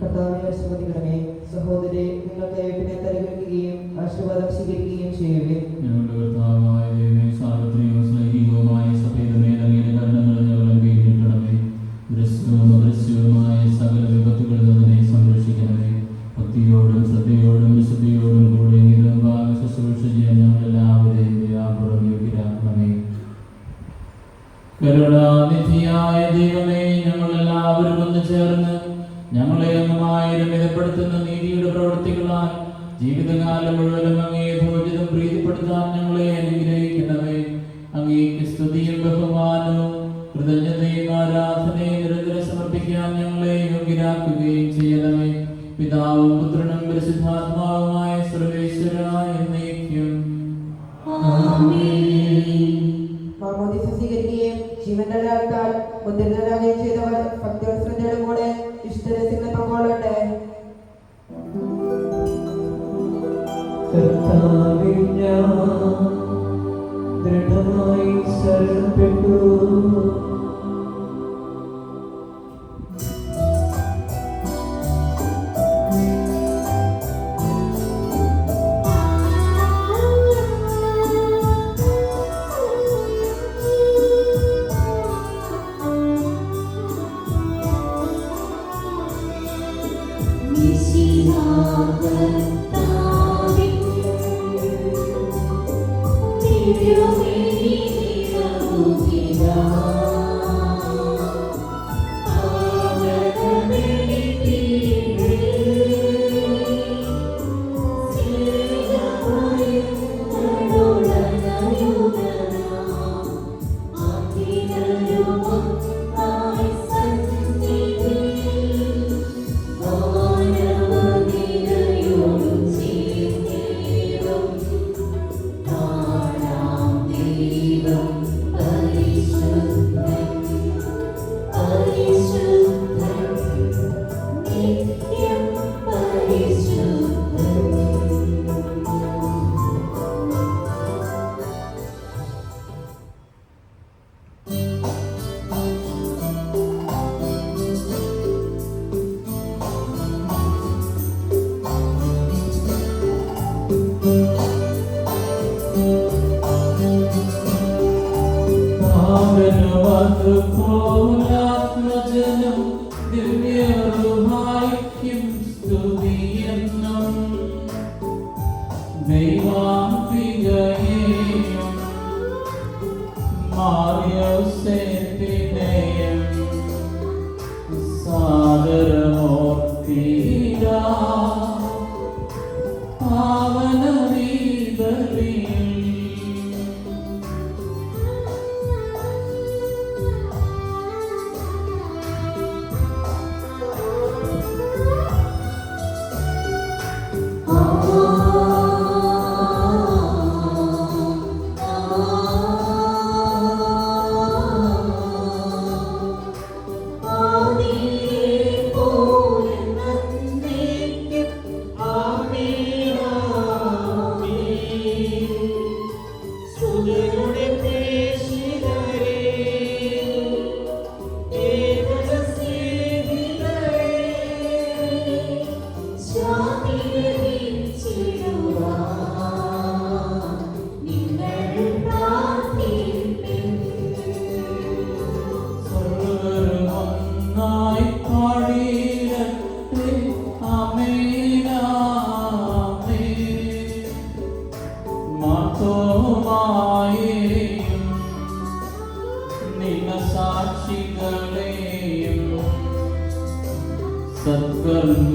കർത്താവെ ആശീർവദിക്കണമേ. സഹോദരി, നിങ്ങൾക്ക് പിന്നെ തരകരുകയും ആശീർവാദം സ്വീകരിക്കുകയും ചെയ്യുവേ. ഞങ്ങളുടെ കർത്താവായ ദൈവമേ, സാർവത്രികവും സ്നേഹികവുമായ സഭയുടെ മേൽ അങ്ങയുടെ കരുണകൾ ഞങ്ങൾ ഭക്തിയോടും വിശുദ്ധിയോടും കൂടി ഇതും ശുശ്രൂഷ ചെയ്യാൻ ഞങ്ങളെല്ലാവരെയും ദയാപൂർവ്വം യോഗ്യരാക്കണമേ. കരുണാനിധിയായ ദൈവമേ, ഞങ്ങളെല്ലാവരും ഒന്ന് ചേർന്ന് ഞങ്ങളെ അങ്ങുമായി രമ്യതപ്പെടുത്തുന്ന നീതിയുടെ പ്രവൃത്തികളാൽ ജീവിതകാലം മുഴുവനും അങ്ങേ ധോജിതം പ്രീതിപ്പെടുത്താൻ ഞങ്ങളെ അനുഗ്രഹിക്കണമേ. അങ്ങേക്ക് സ്തുതിയും ബഹുമാനവും കൃതജ്ഞതയും ആരാധനയും നിരന്തരം സമർപ്പിക്കാൻ ഞങ്ങളെ യോഗ്യരാക്കുകയും ചെയ്യണമേ. പിതാവും പുത്രനും പരിശുദ്ധാത്മാവുമായ സർവേശ്വരായ എന്നേക്കും മാമോദീസ സ്വീകരിക്കുകയും ജീവന്റെ അടയാളത്താൽ മുദ്രിതരാകുകയും ചെയ്തവർ ഭക്തിയോട് ശ്രദ്ധയോടും കൂടെ ഇഷ്ടരസ്യങ്ങളെ പങ്കുകൊള്ളട്ടെ. കർത്താവിൽ ഞാൻ ദൃഢമായി ശരണപ്പെട്ടു.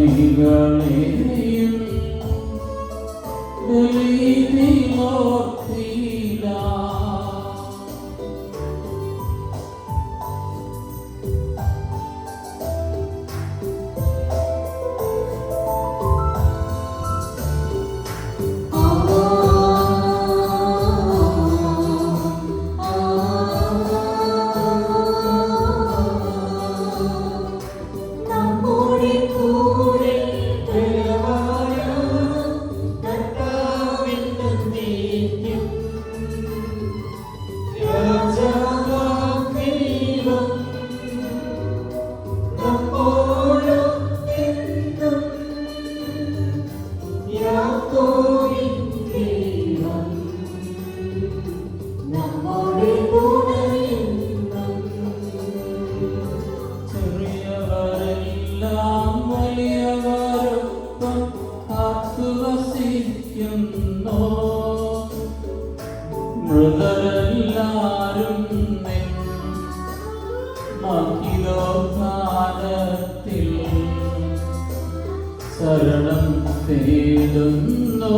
സത്കർമ്മികളെയും വസിക്കുന്നു. മൃതരെല്ലാരും നിൻ മഹിതോദ്ധാനത്തിൽ ശരണം തേടുന്നു.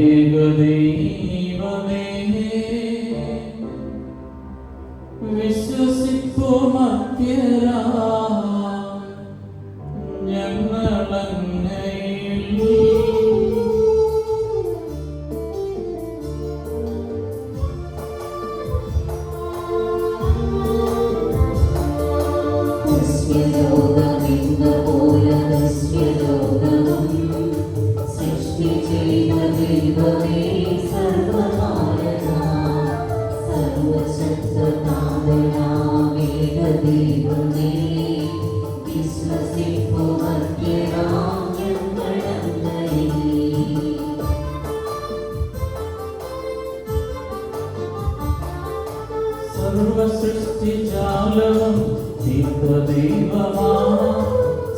ഏകദൈവമേ വിശ്വസിപ്പുമത്യരാം ഞങ്ങളങ്ങയിൽ. സർവസൃഷ്ടിജാലവും ദൈവമാ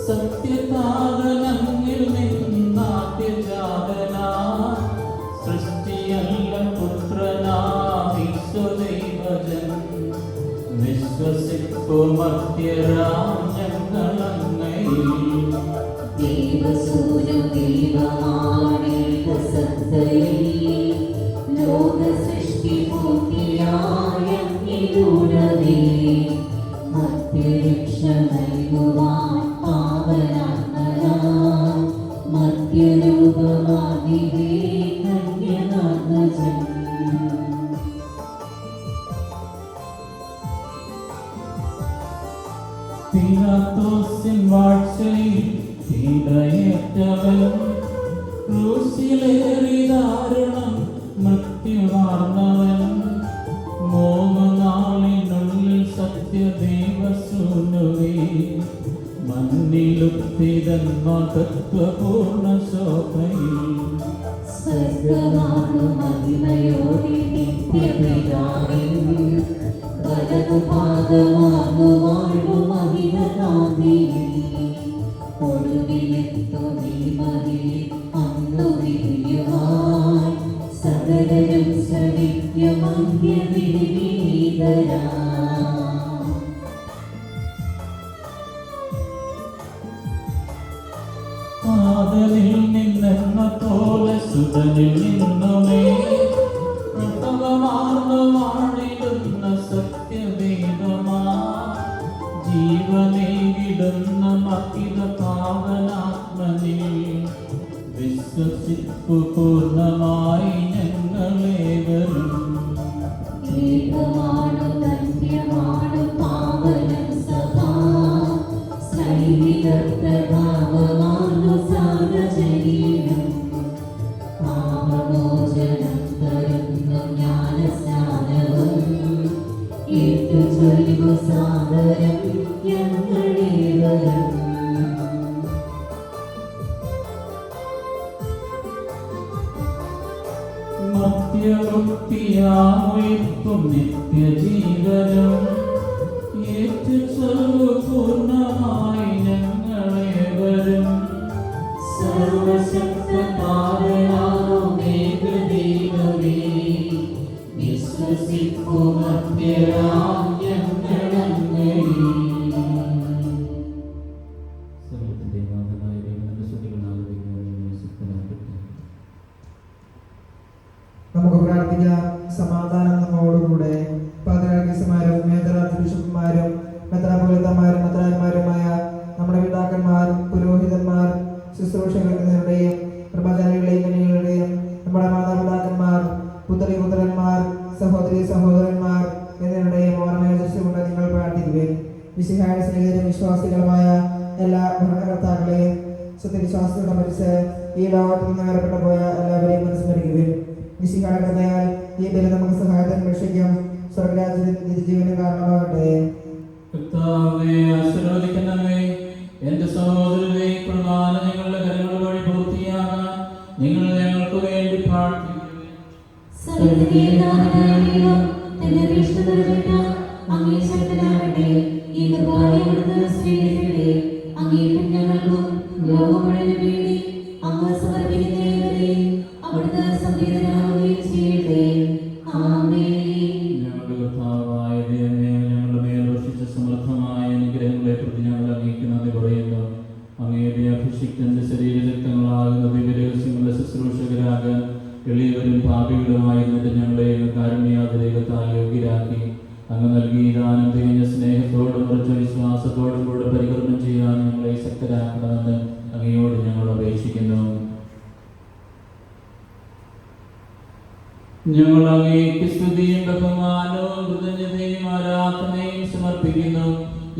സത്യതാതനങ്ങിൽ നിന്നാദ്യജാതനാ സൃഷ്ടിയല്ല പുത്രനാമീശ്വദൈവജൻ വിശ്വസിപ്പുമത്യരാം ഞങ്ങളങ്ങയിൽ. ദേവസൂരം ദൈവമാണേകസത്തയിൽ ലോകസൃഷ്ടി പൂർത്തിയായ നിരൂഢമേ മധ്യരക്ഷ നൽകുവാൻ പാവനാത്മനാം മധ്യരൂപമാതിരേ കന്യനാത്മജൻ. പീലാത്തോസിൻ വാഴ്ചയിൽ പീഡയേറ്റവൻ ക്രൂശിലേറി ദാരുണം മൃത്യുവാർന്നവൻ 3 നാളിനുള്ളിൽ സത്യദൈവസൂനുവേ മണ്ണിലുത്തിതൻ മഹത്വപൂർണ്ണ ശോഭയിൽ. സ്വർഗ്ഗമാണു മഹിമയോടെ നിത്യപിതാവിൻ വലതുഭാഗമാണു വാഴ്വു മഹിമനാഥിയിൽ. ഒടുവിലെത്തു നീമതി അന്നു വിരിയുവാൻ സകലരും ശ്രവിക്കും അന്ത്യവിനീതരാ. ആദനിൽ നിന്നെന്ന പോലെ സുതനിൽ നിന്നുമേ പ്രസവമാർന്നു വാണിടുന്ന സത്യദൈവമാ ജീവനേകിടുന്ന മഹിത പാവനാത്മനിൽ വിശ്വസിപ്പു പൂർണ്ണമായി ഞങ്ങളേവരും. ഏകമാണു ധന്യമാണു പാവനം സഭാ സൈനിക പ്രഭാവമാണു സാർവജനീയം. പാപമോചനം തരുന്നു ജ്ഞാനസ്നാനവും ഏറ്റുചൊല്ലുക സാദരം ഞങ്ങളേവരും. മധ്യമുക്തിയാമുയർത്തും നിത്യജീവനം ഏറ്റുചൊല്ലു പൂർണ്ണമായി ഞങ്ങളേവരും. സർവശക്തനാമേകദൈവമേ വിശ്വസിപ്പുമത്യരാം ഞങ്ങൾ മിശിഹായുടെ സ്നേഹിതരും വിശ്വാസികളുമായ എല്ലാ ഭരണകർത്താക്കളെയും സത്യവിശ്വാസത്തോടെ മരിച്ച് ഈ ലോകത്തിൽ നിന്ന് വേർപെട്ടു പോയ എല്ലാവരെയും അനുസ്മരിക്കുകയും മിശിഹായുടെ കൃപയാൽ ഈ ബലി നമുക്ക് സഹായത്തിന് രക്ഷിക്കും സ്വർഗരാജ്യത്തിൽ നിത്യജീവന് കാരണമാകട്ടെ. കർത്താവേ, ആശീർവദിക്കണമേ. എന്റെ സഹോദരരെ, കുർബാന ഞങ്ങളുടെ കരങ്ങൾ വഴി പൂർത്തിയാകാൻ നിങ്ങൾ ഞങ്ങൾക്ക് വേണ്ടി പ്രാർത്ഥിക്കുന്നു. സർവ്വദേവനായ തന്റെ വിഷ്ണുതരപ്പെട്ട അങ്ങേ ശക്തനാകട്ടെ. ഈ കുർബാന അവിടുന്ന് സ്വീകരിക്കട്ടെ. അങ്ങേ പുണ്യങ്ങൾക്കും ലോകം മുഴുവനും വേണ്ടി അങ്ങ് സമർപ്പിക്കുന്നവരെ അവിടുന്ന് സംപ്രീതനാവുകയും ചെയ്യട്ടെ. ആമേൻ. ഞങ്ങളുടെ കർത്താവായ ദൈവമേ, ഞങ്ങളുടെ മേൽ വർഷിച്ച സമൃദ്ധമായ അനുഗ്രഹങ്ങളെ പ്രതി ഞങ്ങൾ അങ്ങേക്ക് നന്ദി പറയുന്നു. അങ്ങയുടെ അഭിഷിക്തന്റെ ശരീരരക്തങ്ങളാകുന്ന ദിവ്യരഹസ്യങ്ങളുടെ ശുശ്രൂഷകരാകാൻ എളിയവരും പാപികളുമായിരുന്നിട്ട് ഞങ്ങളെ കാരുണ്യാതിരേകത്താൽ യോഗ്യരാക്കി അങ്ങ് നൽകി ദാനം തികഞ്ഞ സ്നേഹത്തോടും ഉറച്ച വിശ്വാസത്തോടും കൂടെ പരികർമ്മം ചെയ്യാൻ ഞങ്ങളെ ശക്തരാക്കണമെന്ന് അങ്ങയോട് ഞങ്ങൾ അപേക്ഷിക്കുന്നു. ഞങ്ങൾ അങ്ങേക്ക് സ്തുതിയും ബഹുമാനവും കൃതജ്ഞതയും ആരാധനയും സമർപ്പിക്കുന്നു,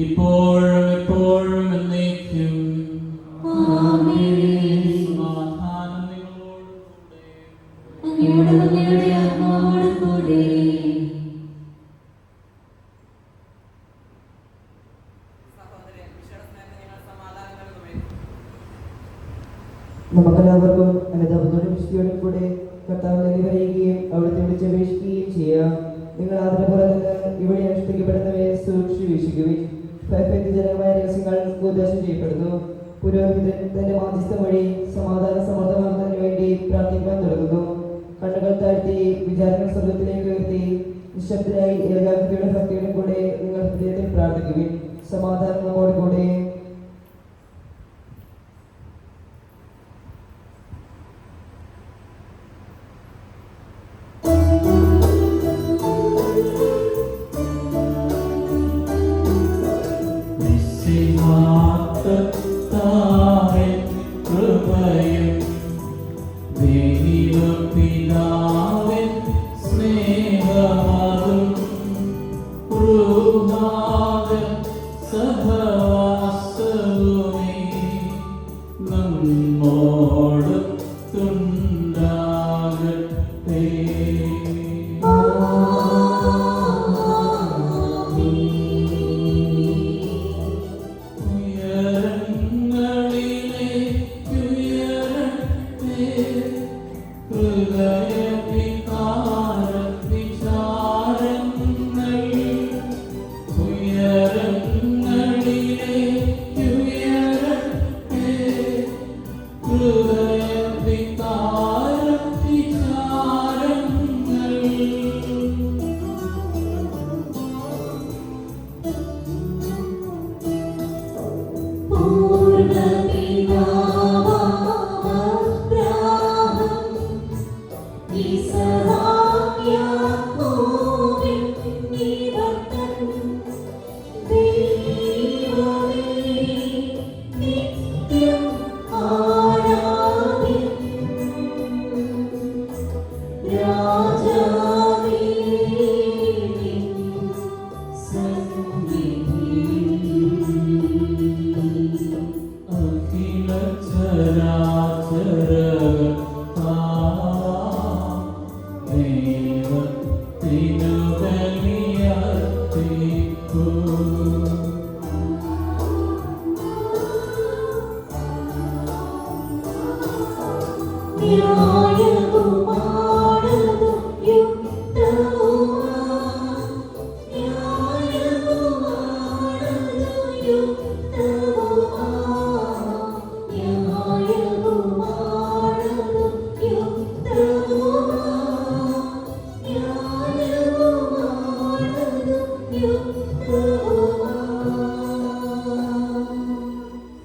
ഇപ്പോഴും എപ്പോഴും എന്നേക്കും. ആമേൻ. സമാധാനം നിങ്ങളോടുകൂടെ. അങ്ങയോടും അങ്ങയുടെ ആത്മാവോടും കൂടെ. നമുക്കെല്ലാവർക്കും അനുതാപത്തോടും വിശുദ്ധിയോടും കൂടെ കർത്താവിനെ പറയുകയും അവിടുത്തെ വിളിച്ചപേക്ഷിക്കുകയും ചെയ്യാം. നിങ്ങൾ ആദരപോലെ നിന്ന് ഇവിടെ അനുഷ്ഠിക്കപ്പെടുന്നവയെ സൂക്ഷിച്ചു വീക്ഷിക്കുകയും ജനകമായ രഹസ്യങ്ങൾ ഉപദേശം ചെയ്യപ്പെടുന്നു. പുരോഹിതൻ തന്റെ മാധ്യസ്ഥം വഴി സമാധാന സമർത്ഥമാകുന്നതിന് വേണ്ടി പ്രാർത്ഥിക്കാൻ തുടങ്ങുന്നു. കണ്ണുകൾ താഴ്ത്തി വിചാരങ്ങൾ സ്വർഗത്തിലേക്ക് ഉയർത്തി നിശബ്ദരായി ഏകാഗ്രതയുടെ ഭക്തിയുടെ കൂടെ നിങ്ങൾ ഹൃദയത്തിൽ പ്രാർത്ഥിക്കുകയും സമാധാനം നമ്മോട് കൂടെ.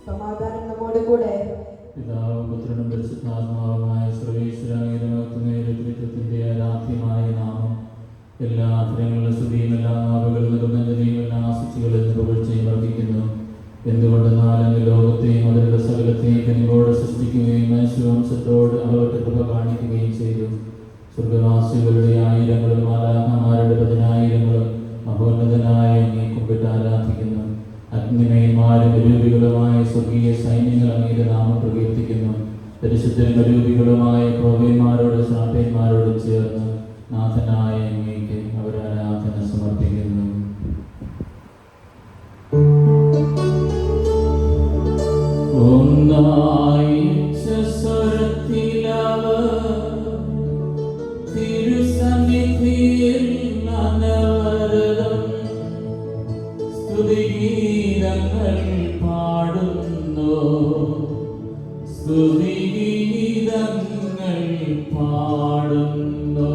സമാധാനം നമ്മോട് കൂടെ. പിതാവും പുത്രനും പരിശുദ്ധാത്മാവുമായ സർവ്വേശ്വരത്തിന്റെ ആരാധ്യമായ നാമം എല്ലാ അധരങ്ങളുടെ സ്തുതിയും എല്ലാ നാവുകളും നിർബന്ധതയും എല്ലാ ആശിച്ചുകളിൽ പുകഴ്ചയും വർദ്ധിക്കുന്നു. എന്തുകൊണ്ടെന്നാൽ അങ്ങ് ലോകത്തെയും അതിലുള്ള സകലത്തെയും കനിവോടെ സൃഷ്ടിക്കുകയും മനുഷ്യവംശത്തോട് അവർക്ക് കൃപ കാണിക്കുകയും ചെയ്തു. സ്വർഗവാസികളുടെ ആയിരങ്ങളും മാലാഖമാരുടെ 10,000ങ്ങളും മഹോന്നതനായ അങ്ങേ കുമ്പിട്ട് ആരാധിക്കുന്നു. ദേവന്മാരും രൂപികളുമായ സ്വർഗീയ സൈന്യങ്ങൾ അങ്ങയുടെ നാമം പ്രകീർത്തിക്കുന്നു. പരിശുദ്ധരും രൂപികളുമായ പ്രവീന്മാരോട് ശ്രാപ്പന്മാരോട് ചേർന്ന് നാഥനായ അങ്ങേക്ക് അവർ ആരാധന സമർപ്പിക്കുന്നു. ഒന്നായി തിരുസന്നിധിയിൽ അനവരതം സ്തുതിഗീതങ്ങൾ പാടുന്നു, സ്തുതിഗീതങ്ങൾ പാടുന്നു.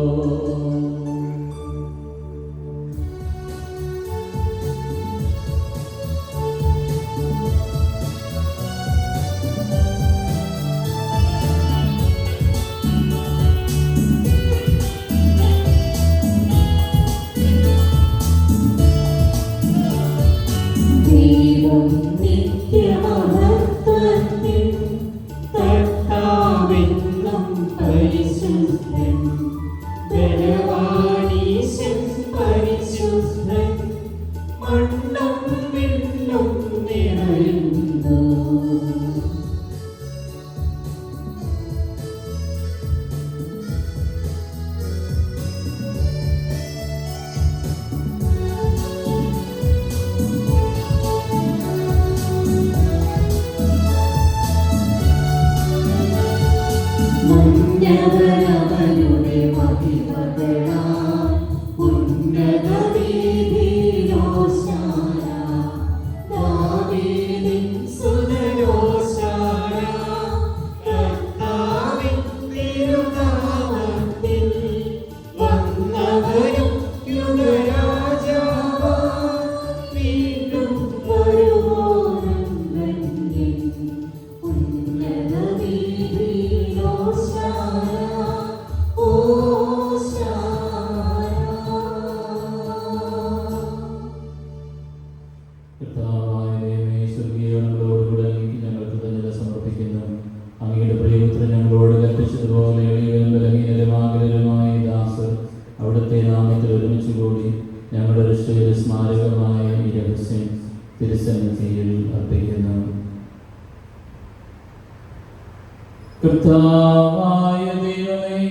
കർത്താവായ ദൈവമേ,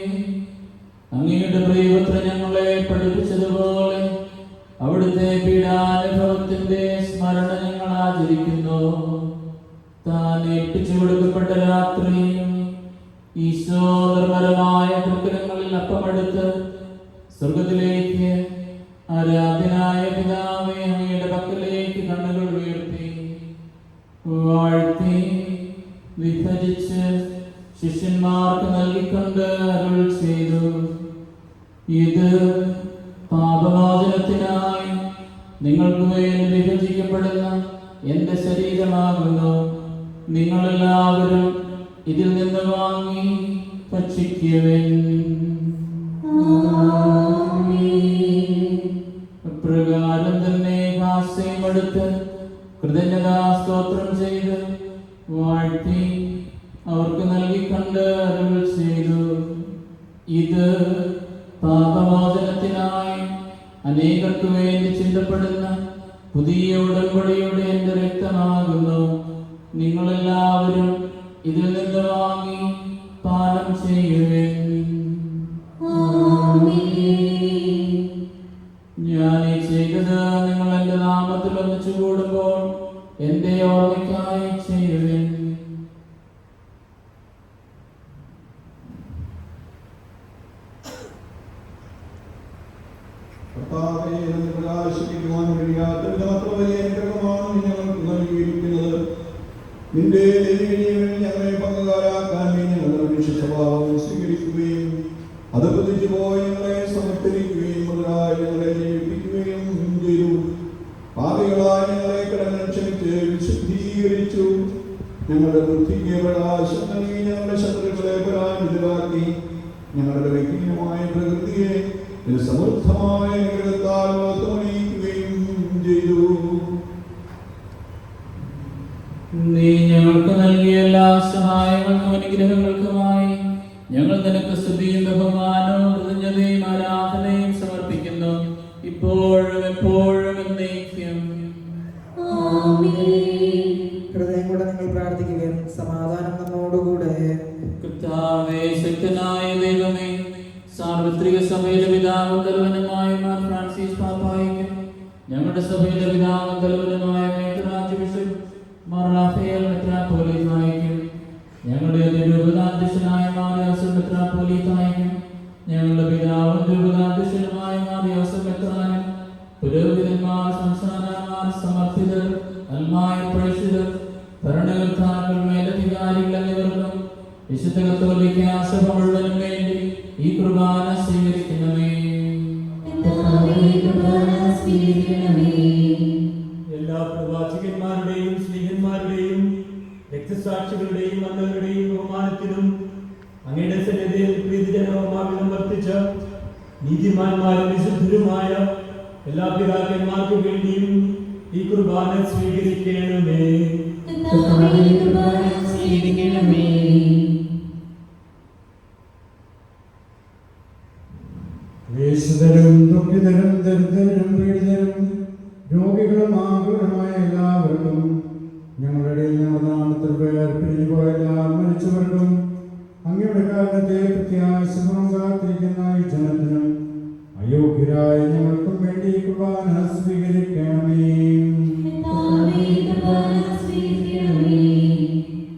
അങ്ങയുടെ പ്രിയപുത്രൻ ഞങ്ങളെ പഠിപ്പിച്ചതുപോലെ അവിടുത്തെ പീഡാനുഭവത്തിന്റെ സ്മരണ ഞങ്ങൾ ആചരിക്കുന്നു. താൻ ഏൽപ്പിച്ചു കൊടുക്കപ്പെട്ട രാത്രിയും ഈശോ നിർമ്മലമായ തൃക്കരങ്ങളിൽ അപ്പമെടുത്ത് സ്വർഗത്തിലേക്ക് ആരാധ്യനായ പിതാവേ അങ്ങയുടെ പക്കലേക്ക് കണ്ണുകൾ ഉയർത്തി വാഴ്ത്തി വിഭജിച്ച് ശിഷ്യന്മാർക്ക് നൽകിക്കൊണ്ട് അരുൾ ചെയ്തു, ഇത് പാപമോചനത്തിനായി നിങ്ങൾക്ക് വേണ്ടി വിഭജിക്കപ്പെടുന്ന എന്റെ ശരീരമാകുന്നു. നിങ്ങളെല്ലാവരും ഇതിൽ നിന്ന് വാങ്ങി ഭക്ഷിക്കുവിൻ. പ്രകാരം തന്നെ ഹാസ്യമെടുത്ത് കൃതജ്ഞതാ സ്തോത്രം ചെയ്ത് വാഴ്ത്തി അവർക്ക് നൽകിക്കൊണ്ട് അരുൾ ചെയ്തു, ഇത് പാപമോചനത്തിനായി അനേകർക്ക് വേണ്ടി ചിന്തപ്പെടുന്ന പുതിയ ഉടമ്പടിയുടെ എന്റെ രക്തമാകുന്നു. നിങ്ങളെല്ലാവരും ഇതിൽ നിന്ന് വാങ്ങി പാനം ചെയ്യുവിൻ. ഞാൻ ഈ ചെയ്തത് നിങ്ങൾ എന്റെ നാമത്തിൽ ഒന്നിച്ചു കൂടുമ്പോൾ എന്റെ ഓർമ്മയ്ക്കായി ചെയ്യുവിൻ. പ്രകാശിപ്പിക്കുവാൻ കഴിയാത്ത അനുഗ്രഹമാണ് ഞങ്ങൾക്ക് നൽകിയിരിക്കുന്നത്. നിന്റെ ഞങ്ങളെ പങ്കുകാരാക്കാൻ ഞങ്ങളുടെ മനുഷ്യ സ്വഭാവം സ്വീകരിക്കുകയും അത് പ്രതിച്ചു പോയി ഞങ്ങളെ സമർപ്പിക്കുകയും മുതലായി ഞങ്ങളെ ജീവിപ്പിക്കുകയും ചെയ്തു. പാപികളായി ഞങ്ങളെ കടങ്ങൾ ക്ഷമിച്ച് വിശുദ്ധീകരിച്ചു. ഞങ്ങളുടെ ബുദ്ധിക്ക് പ്രകാശം നൽകി ഞങ്ങളുടെ ശത്രുക്കളെ പരാജിതരാക്കി. ഞങ്ങളുടെ വ്യക്തിപരമായ പ്രകൃതിയെ സമൃദ്ധമായ അനുഗ്രഹത്താൽ തോന്നിക്കുകയും ചെയ്തു. നീ ഞങ്ങൾക്ക് നൽകിയ എല്ലാ സഹായങ്ങൾക്കും അനുഗ്രഹങ്ങൾക്കുമായി ഞങ്ങൾ നിനക്ക് സ്തുതിയും ബഹുമാനവും കൃതജ്ഞതയും ആരാധനയും സമർപ്പിക്കുന്നു, ഇപ്പോഴും എപ്പോഴും എന്നേക്കും. ആമേൻ. വിഭാഗം തലവനുമായ മേഘരാജ് ബിഷപ്പ് മാർ റാഫേൽ മെത്രാപ്പോലീത്തായിരിക്കും. ഞങ്ങളുടെ രൂപതാധ്യക്ഷനായ മാർ യോസഫ് മെത്രാപ്പോലീത്തായിരിക്കും. ഞങ്ങളുടെ പിതാവും രൂപതാധ്യക്ഷനുമായ മാർ യോസഫ് മെത്രാനും പുരോഹിതന്മാർ, സംസ്ഥാനമാർ, സമർപ്പിതർ, അൽമായ പ്രേക്ഷിതർ, ഭരണകർത്താക്കൾ, മേലധികാരികൾ എന്നിവർക്കും വിശുദ്ധ കത്തോലിക്ക സഭ മുഴുവനും വേണ്ടി ഈ കുർബാന സ്വീകരിക്കണമേ. എല്ലാ പ്രവാചകന്മാരുടെയും സ്ത്രീഹന്മാരുടെയും രക്തസാക്ഷികളുടെയും അന്നവരുടെയും ബഹുമാനത്തിനും അങ്ങയുടെ സന്നിധിയിൽ പ്രീതിജനകമാവിധം വർത്തിച്ച നീതിമാന്മാരും വിശുദ്ധരുമായ എല്ലാ പിതാക്കന്മാർക്കും വേണ്ടിയും ഈ കുർബാന സ്വീകരിക്കണമേ. ക്ലേശിതരും ദുഃഖിതരും ദരിദ്രരും പീഡിതരും രോഗികളും ആകുലമായ എല്ലാവർക്കും ഞങ്ങളുടെ നാമത്തിൽ പിരിഞ്ഞു പോയ എല്ലാ മരിച്ചവർക്കും അങ്ങയുടെ കാരണത്തെ പ്രത്യാശപൂർവ്വം കാത്തിരിക്കുന്ന ഈ ജനത്തിനും അയോഗ്യരായ ഞങ്ങൾക്കും വേണ്ടി കുർബാന സ്വീകരിക്കണമേ.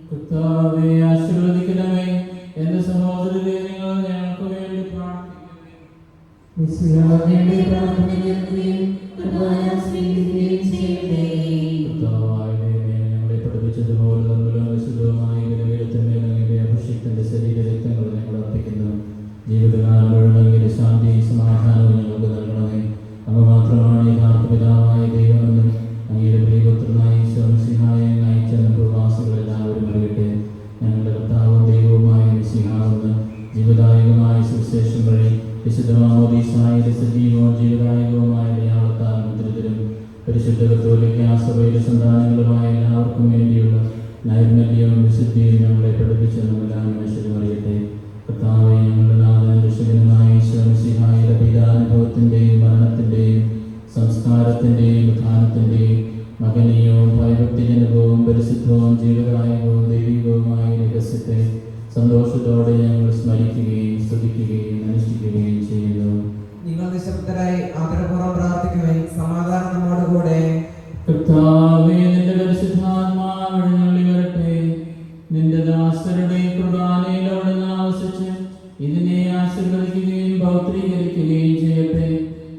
കർത്താവേ, ആശീർവദിക്കണമേ. എന്റെ സഹോദരരെ, നിങ്ങൾ ഞങ്ങൾക്ക് വേണ്ടി പ്രാർത്ഥിക്കണമേ. കർത്താവായ ദൈവമേ, ഞങ്ങളെ പഠിപ്പിച്ചതുപോലെ നമ്മളും വിശുദ്ധവുമായ ബലിപീഠത്തിന്മേൽ അഭിഷേകത്തിന്റെ ശരീരരക്തങ്ങൾ ഞങ്ങൾ അർപ്പിക്കുന്നു. ജീവിതകാലം മുഴുവൻ അങ്ങയുടെ ശാന്തിയും സമാധാനവും ഞങ്ങൾക്ക് നൽകണമേ. അങ്ങ് മാത്രമാണ് യഥാർത്ഥ പിതാവായ ദൈവമെന്നും അങ്ങയുടെ പ്രിയപുത്രനായ ഈശോമിശിഹായെ അയച്ച പ്രവാസികൾ എല്ലാവരും അറിയട്ടെ. ഞങ്ങളുടെ കർത്താവും ദൈവവുമായ മിശിഹാവെന്ന് ജീവദായകമായ സുവിശേഷം വഴി വിശുദ്ധമാമോദീസായുടെ സജീവവും ജീവദായകവുമായ അടയാളത്താൽ മുദ്രിതരും പരിശുദ്ധ കത്തോലിക്ക സഭയുടെ സന്താനങ്ങളുമായ എല്ലാവർക്കും വേണ്ടിയുള്ള നൈർമല്യവും വിശുദ്ധിയും ഞങ്ങളെ പഠിപ്പിച്ച് നമ്മളെല്ലാം മനുഷ്യരും അറിയട്ടെ. കർത്താവേ, ഞങ്ങളുടെ നാഥനും രക്ഷകനുമായ ഈശോമിശിഹായുടെ പീഡാനുഭവത്തിൻ്റെയും മരണത്തിൻ്റെയും സംസ്കാരത്തിൻ്റെയും ഉത്ഥാനത്തിൻ്റെയും മകനീയവും ഭയഭക്തിജനകവും പരിശുദ്ധവും ജീവദായകവും ദൈവികവുമായ രഹസ്യത്തെ സന്തോഷത്തോടെ ഞങ്ങൾ സ്മരിക്കുകയും സ്തുതിക്കുകയും അനുഷ്ഠിക്കുകയും ചെയ്യുന്നു. നിങ്ങൾ നിശബ്ദരായി ആദരപൂർവ്വം പ്രാർത്ഥിക്കുവാൻ സമാധാനം നമ്മോടുകൂടെ. കർത്താവേ, നിന്റെ പരിശുദ്ധാത്മാവ് എഴുന്നള്ളി വരട്ടെ. നിന്റെ ദാസരുടെ കുർബാനയിൽ അവിടുന്ന് ആവസിച്ച് ഇതിനെ ആശീർവദിക്കുകയും പൗത്രീകരിക്കുകയും ചെയ്യട്ടെ.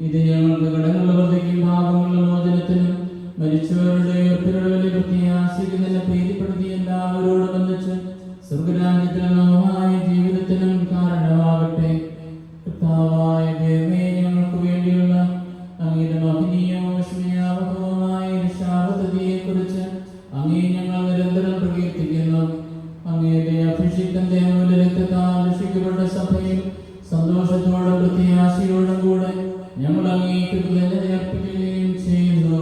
ഇത് ഞങ്ങൾക്ക് കടങ്ങളുടെ വൃത്തിക്കും പാപങ്ങളുടെ മോചനത്തിനും മരിച്ചവരുടെ ഉയർപ്പിലുള്ള പ്രത്യാശിക്കുന്നതിനെ പ്രീതിപ്പെടുത്തി എല്ലാവരോടും ബന്ധിച്ച് സ്വർഗരാജ്യത്തിലെ നവമായ ജീവിതത്തിനും കാരണമാകട്ടെ. കർത്താവായ ദൈവമേ, ഞങ്ങൾക്ക് വേണ്ടിയുള്ള അങ്ങയുടെ മഹനീയവും വിസ്മയാവഹവുമായ രക്ഷാപദ്ധതിയെക്കുറിച്ച് അങ്ങേ ഞങ്ങൾ നിരന്തരം പ്രകീർത്തിക്കുന്നു. അങ്ങയുടെ അഭിഷിക്തന്റെ മൂലരക്തത്താൽ രക്ഷിക്കപ്പെട്ട സഭയിൽ സന്തോഷത്തോടും പ്രത്യാശയോടും കൂടെ ഞങ്ങൾ അങ്ങേക്ക് കൃതജ്ഞത അർപ്പിക്കുകയും ചെയ്യുന്നു.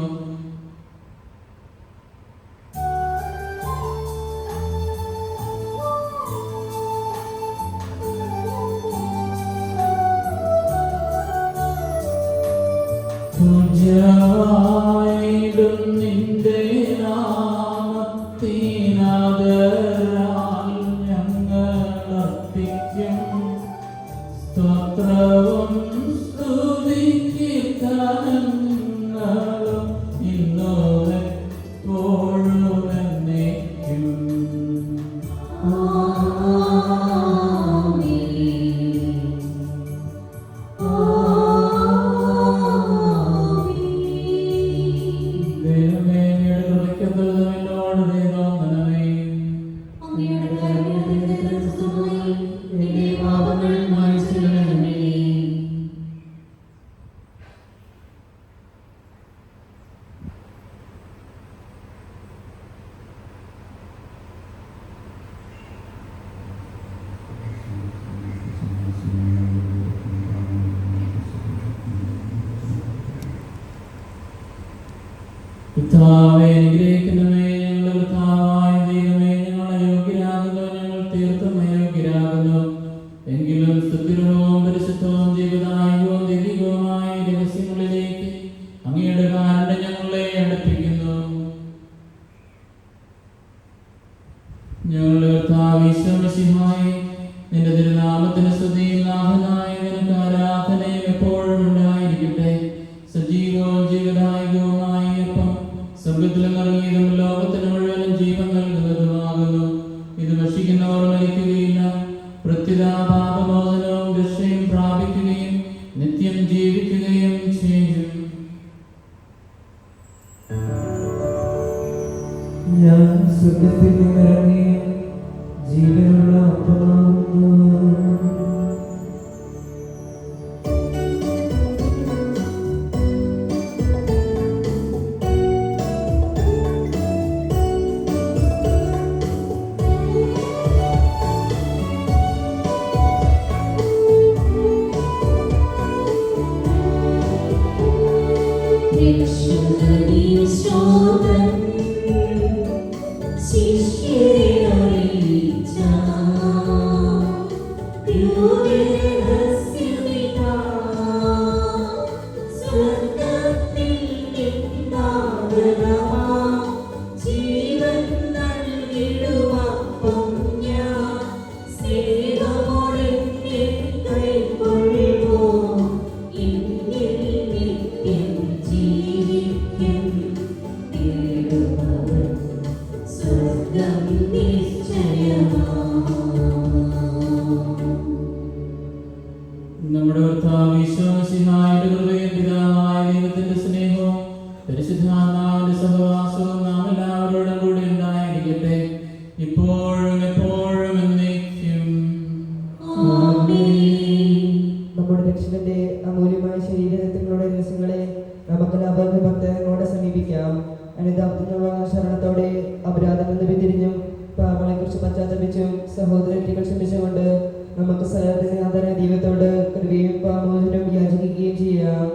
പൂജ്യമായിടും നിന്റെ നാമത്തിനാദരാൽ ഞങ്ങൾ അർപ്പിക്കും സ്തോത്രവും സ്തുതിക്കീർത്തനങ്ങളും ഇന്നും എപ്പോഴും എന്നേക്കും. ദൈവമേ, അങ്ങയുടെ കൃപയ്ക്കൊത്തവണ്ണം എന്നോട് ദൈവമേ. കർത്താവേ, അനുഗ്രഹിക്കണമേ. ഞങ്ങളുടെ കർത്താവായ ദൈവമേ, ഞങ്ങൾ അയോഗ്യരാകുന്നു, ഞങ്ങൾ തീർത്തും അയോഗ്യരാകുന്നു. എങ്കിലും സ്തുതിരവും പരിശുദ്ധവും ജീവദായകവും ദൈവികവുമായ രഹസ്യങ്ങളിലേക്ക് അങ്ങയുടെ കാരുണ്യം ഞങ്ങളെ അടുപ്പിക്കുന്നു. ഞങ്ങളുടെ കർത്താവ് ഈശോമിശിഹായേ, നിന്റെ തിരുനാമത്തിന് സ്തുതിയും നാഥനായ നിനക്ക് ആരാധനയും എപ്പോഴും ഉണ്ടായിരിക്കട്ടെ. സജീവവും ജീവദായകവുമായ അപ്പം സ്വർഗത്തിലും ഇറങ്ങിയതും ലോകത്തിന് മുഴുവനും ജീവൻ നൽകുന്നതുമാകുന്നു. ഇത് ഭക്ഷിക്കുന്നവർ മരിക്കുകയില്ല, പ്രത്യുത പാപമോചനവും രക്ഷയും പ്രാപിക്കുകയും നിത്യം ജീവിക്കുകയും ചെയ്യും. ഞാൻ സ്വർഗത്തിൽ നിന്നിറങ്ങിയ ജീവനുള്ള അപ്പമാകുന്നു. നമ്മുടെ കർത്താവ് ഈശോമിശിഹായുടെ കൃപയും പിതാവായ ദൈവത്തിന്റെ സ്നേഹവും പരിശുദ്ധാത്മാവിന്റെ സഹവാസവും നാം എല്ലാവരോടും കൂടി ഉണ്ടായിരിക്കട്ടെ, ഇപ്പോഴും എപ്പോഴും എന്നേക്കും. നമ്മുടെ രക്ഷകന്റെ അമൂല്യമായ ശരീരങ്ങളുടെ രഹസ്യങ്ങളെ നമുക്ക് ഭക്തങ്ങളോടെ സമീപിക്കാം. അനുതാപത്തിനുള്ള ശരണത്തോടെ അപരാധം നിന്ന് പിന്തിരിഞ്ഞും പാപങ്ങളെ കുറിച്ച് പശ്ചാത്തപിച്ചും സഹോദരങ്ങൾ ക്ഷമിച്ചുകൊണ്ട് നമുക്ക് സഹോദരനാഥന ദൈവത്തോട് കൃപയും പാമോചനം യാചിക്കുകയും ചെയ്യാം.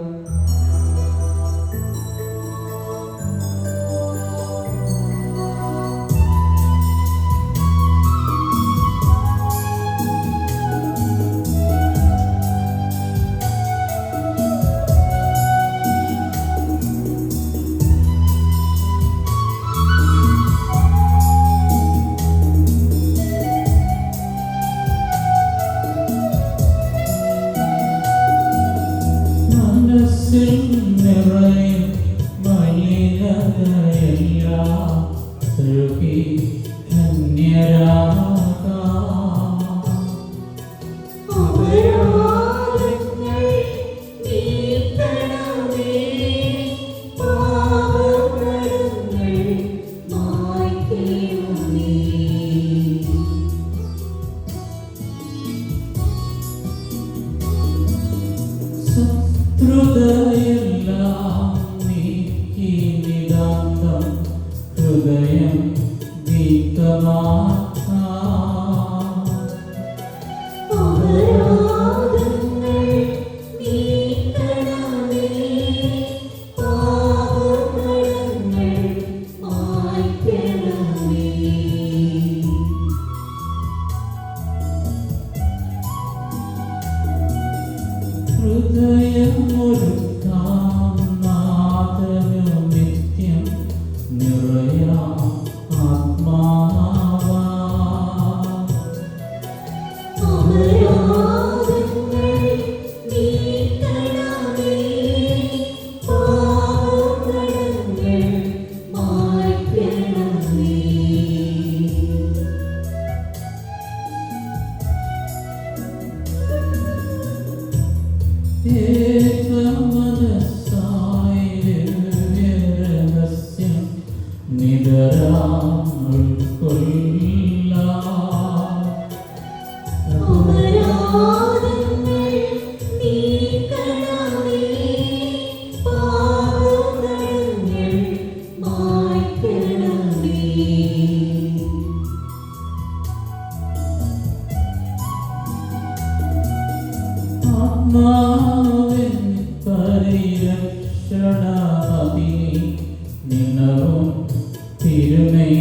തിരുമൈ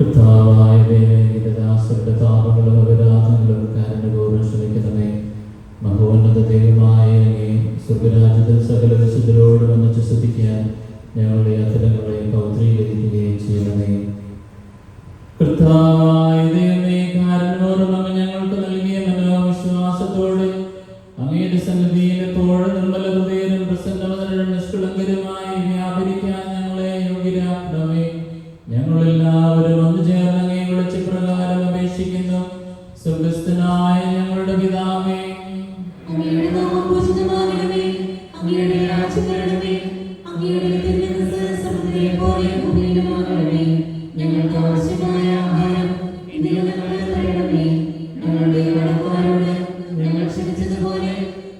കർത്താവായ ദൈവത്തിന്റെ ദാസരുടെ പാപങ്ങളും അപരാധങ്ങളും കാരണപൂർവ്വം ക്ഷമിക്കണമേ. മഹോന്നത ദൈവമായ അങ്ങേ സ്വർഗ്ഗരാജ്യത്തിൽ സകല വിശുദ്ധരോട് വന്നിച്ച് സ്തുതിക്കാൻ ഞങ്ങളുടെ അധരങ്ങളെ പൗത്രീകരിക്കുകയും ചെയ്യണമേ. കർത്താവായ ദൈവമേ, കാരണപൂർവ്വം അങ്ങ് ഞങ്ങൾക്ക് നൽകിയ മനോവിശ്വാസത്തോടെ അങ്ങയുടെ സന്നിധിയിൽ എപ്പോഴും നിർമ്മല ഹൃദയരും പ്രസന്നവതരും നിഷ്കളങ്കരുമായി വ്യാപരിക്കാൻ ഞങ്ങളെ യോഗ്യരാക്കണമേ. ഞങ്ങളെല്ലാവരും ഒന്നു ചേർന്ന് അങ്ങേ വിളിച്ച പ്രകാരം അപേക്ഷിക്കുന്നു. സ്വർഗ്ഗസ്ഥനായ ഞങ്ങളുടെ പിതാവേ, അങ്ങയുടെ നാമം പൂജിതമാകണമേ. അങ്ങയുടെ രാജ്യം വരണമേ. അങ്ങയുടെ തിരുമനസ്സ് സ്വർഗ്ഗത്തിലെപ്പോലെ ഭൂമിയിലുമാകണമേ. ഞങ്ങൾക്ക് ആവശ്യമായ ആഹാരം ഇന്ന് ഞങ്ങൾക്ക് തരണമേ. ഞങ്ങളുടെ കടക്കാരോട് ഞങ്ങൾ ക്ഷമിച്ചതുപോലെ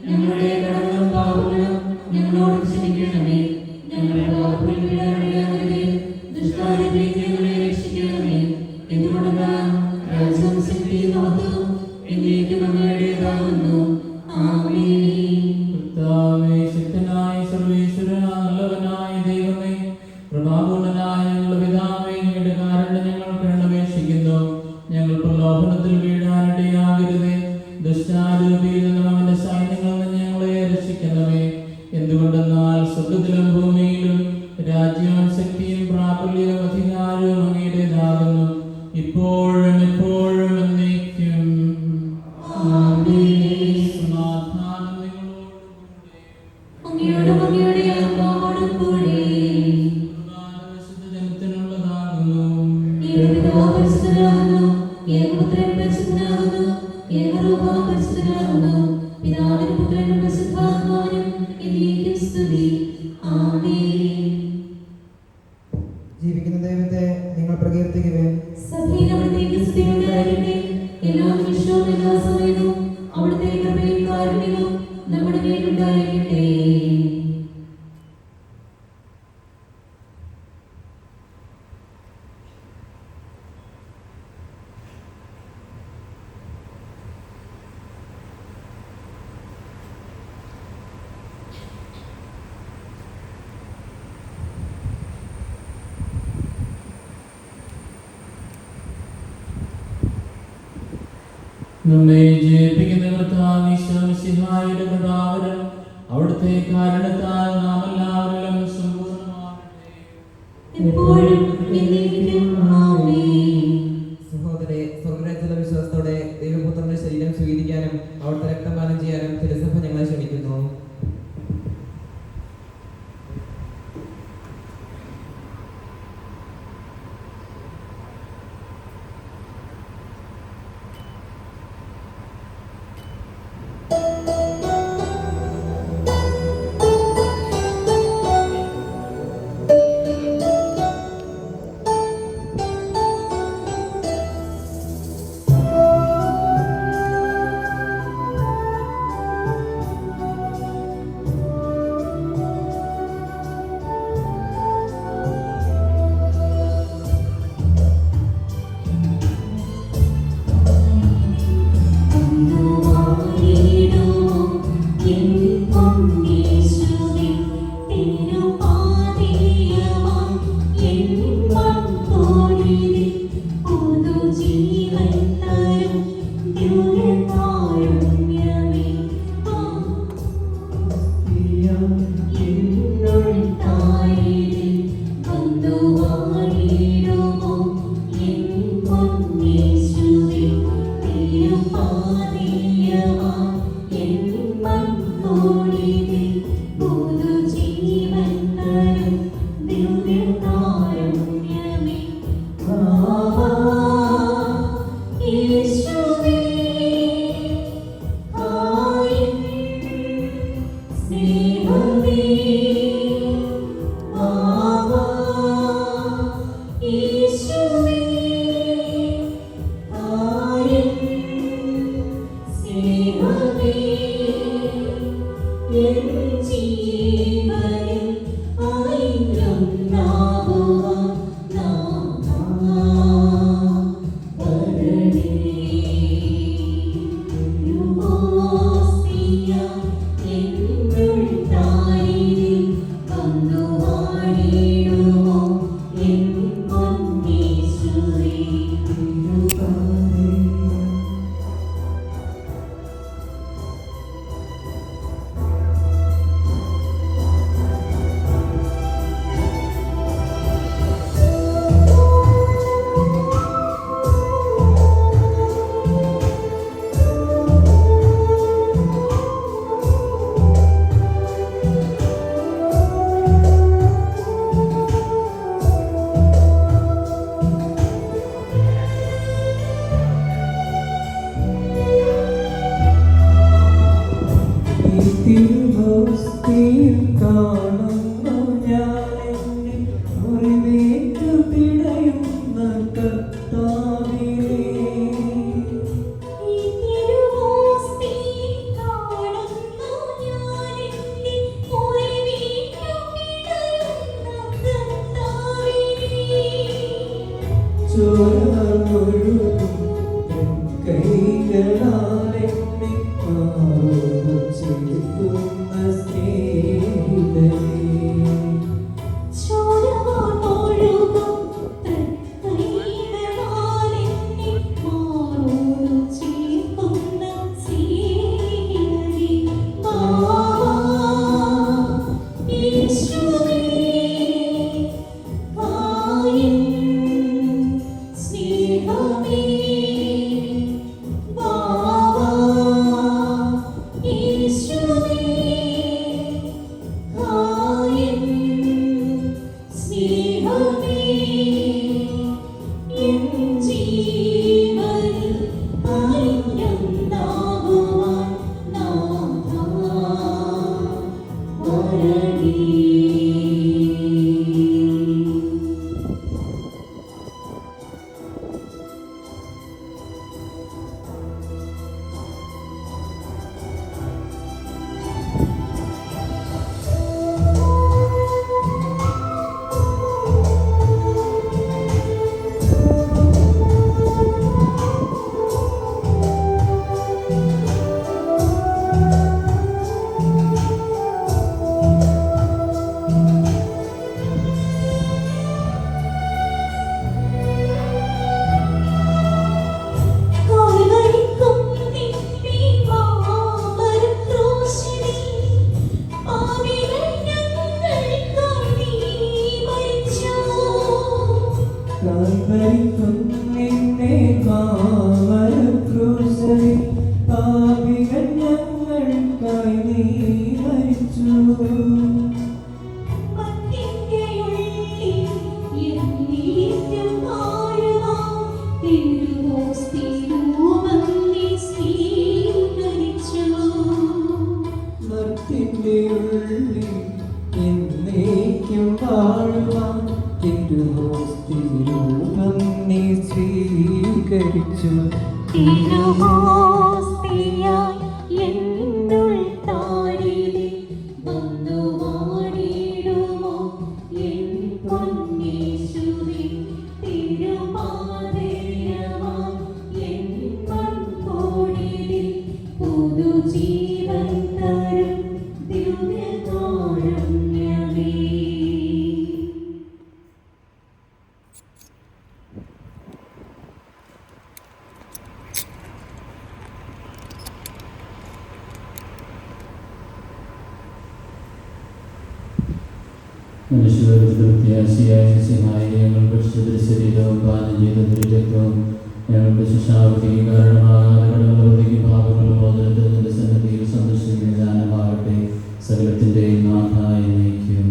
ഞങ്ങളുടെ കടങ്ങളും പാപങ്ങളും ഞങ്ങളോട് ക്ഷമിക്കണമേ. ഞങ്ങളുടെ പാപങ്ങൾ വിടാതെ ദുഷ്കാര്യത്തിൽ ഞങ്ങളെ രക്ഷിക്കണമേ. എന്തുകൊണ്ടെന്നാൽ രാജ്യവും ശക്തിയും മഹത്വവും എന്നേക്കും അങ്ങയുടേതാകുന്നു. ആമേൻ. കർത്താവേ, ശക്തനായ സർവ്വേശ്വരനായ നല്ലവനായ ദൈവമേ, പ്രഭാപൂർണനായ ഞങ്ങളുടെ പിതാവേ, അങ്ങയുടെ കാരുണ്യം ഞങ്ങൾക്ക് അപേക്ഷിക്കുന്നു. ഞങ്ങൾ പ്രലോഭനത്തിൽ വീഴാനിടയാകരുതേ. ദുഷ്ടാരൂപിയിൽ നിന്നും അവന്റെ സൈന്യങ്ങളിൽ നിന്ന് ഞങ്ങളെ രക്ഷിക്കണമേ. എന്തുകൊണ്ടെന്നാൽ സ്വർഗ്ഗത്തിലും ഭൂമിയിലും രാജ്യവും ശക്തിയും പ്രാബല്യവും അധികാരവും അങ്ങയുടേതാകുന്നു, ഇപ്പോഴും എപ്പോഴും എന്നേക്കും. ആമേൻ. സമാധാനം നിങ്ങളോടുകൂടെ. അങ്ങയോടും അങ്ങയുടെ ആത്മാവോടും കൂടെ. വിശുദ്ധ ജനത്തിനുള്ളതാകുന്നു. ഏകപിതാവ് പരിശുദ്ധനാകുന്നു. ഏകപുത്രൻ പരിശുദ്ധനാകുന്നു. ഏകരൂപം പരിശുദ്ധനാകുന്നു. പിതാവിനും പുത്രനും പരിശുദ്ധാത്മാവിനും എന്നേക്കും സ്തുതി. ആമേൻ. ജീവിക്കുന്ന ദൈവത്തെ നിങ്ങൾ പ്രകീർത്തിക്കുവിൻ. സഭയിൽ അവിടുത്തേക്ക് സ്തുതിയുണ്ടാകട്ടെ. എല്ലാ നിമിഷവും എല്ലാ സമയവും അവിടുത്തെ കൃപയും കാരുണ്യവും നമ്മുടെ മേലുണ്ടായിരിക്കട്ടെ. നമ്മെ ജയിപ്പിക്കുന്ന കർത്താവ് ഈശോ മിശിഹായുടെ കൃപാവരം അവിടുത്തെ കാരണത്താൽ നാം എല്ലാവരിലും സമ്പൂർണ്ണമാകട്ടെ. എപ്പോഴും എന്നേക്കും ആമേൻ. സഹോദരെ, സ്വർഗ്ഗരാജ്യത്തിലെ വിശ്വാസത്തോടെ ദൈവപുത്രന്റെ ശരീരം സ്വീകരിക്കാനും അവിടുത്തെ രക്തപാനം ചെയ്യാനും തിരുസഭ ഞങ്ങളെ ക്ഷണിക്കുന്നു. ശരീരവും പാനം ചെയ്ത രക്തവും ഞങ്ങൾക്ക് ശിക്ഷാവധി കാരണമാകാതെ ഭാഗങ്ങളും ബോധനത്തിന്റെ സന്നദ്ധിയിൽ സന്ദർശിക്കുന്ന ജ്ഞാനമാകട്ടെ സകലത്തിൻ്റെയും നാഥായി നയിക്കും.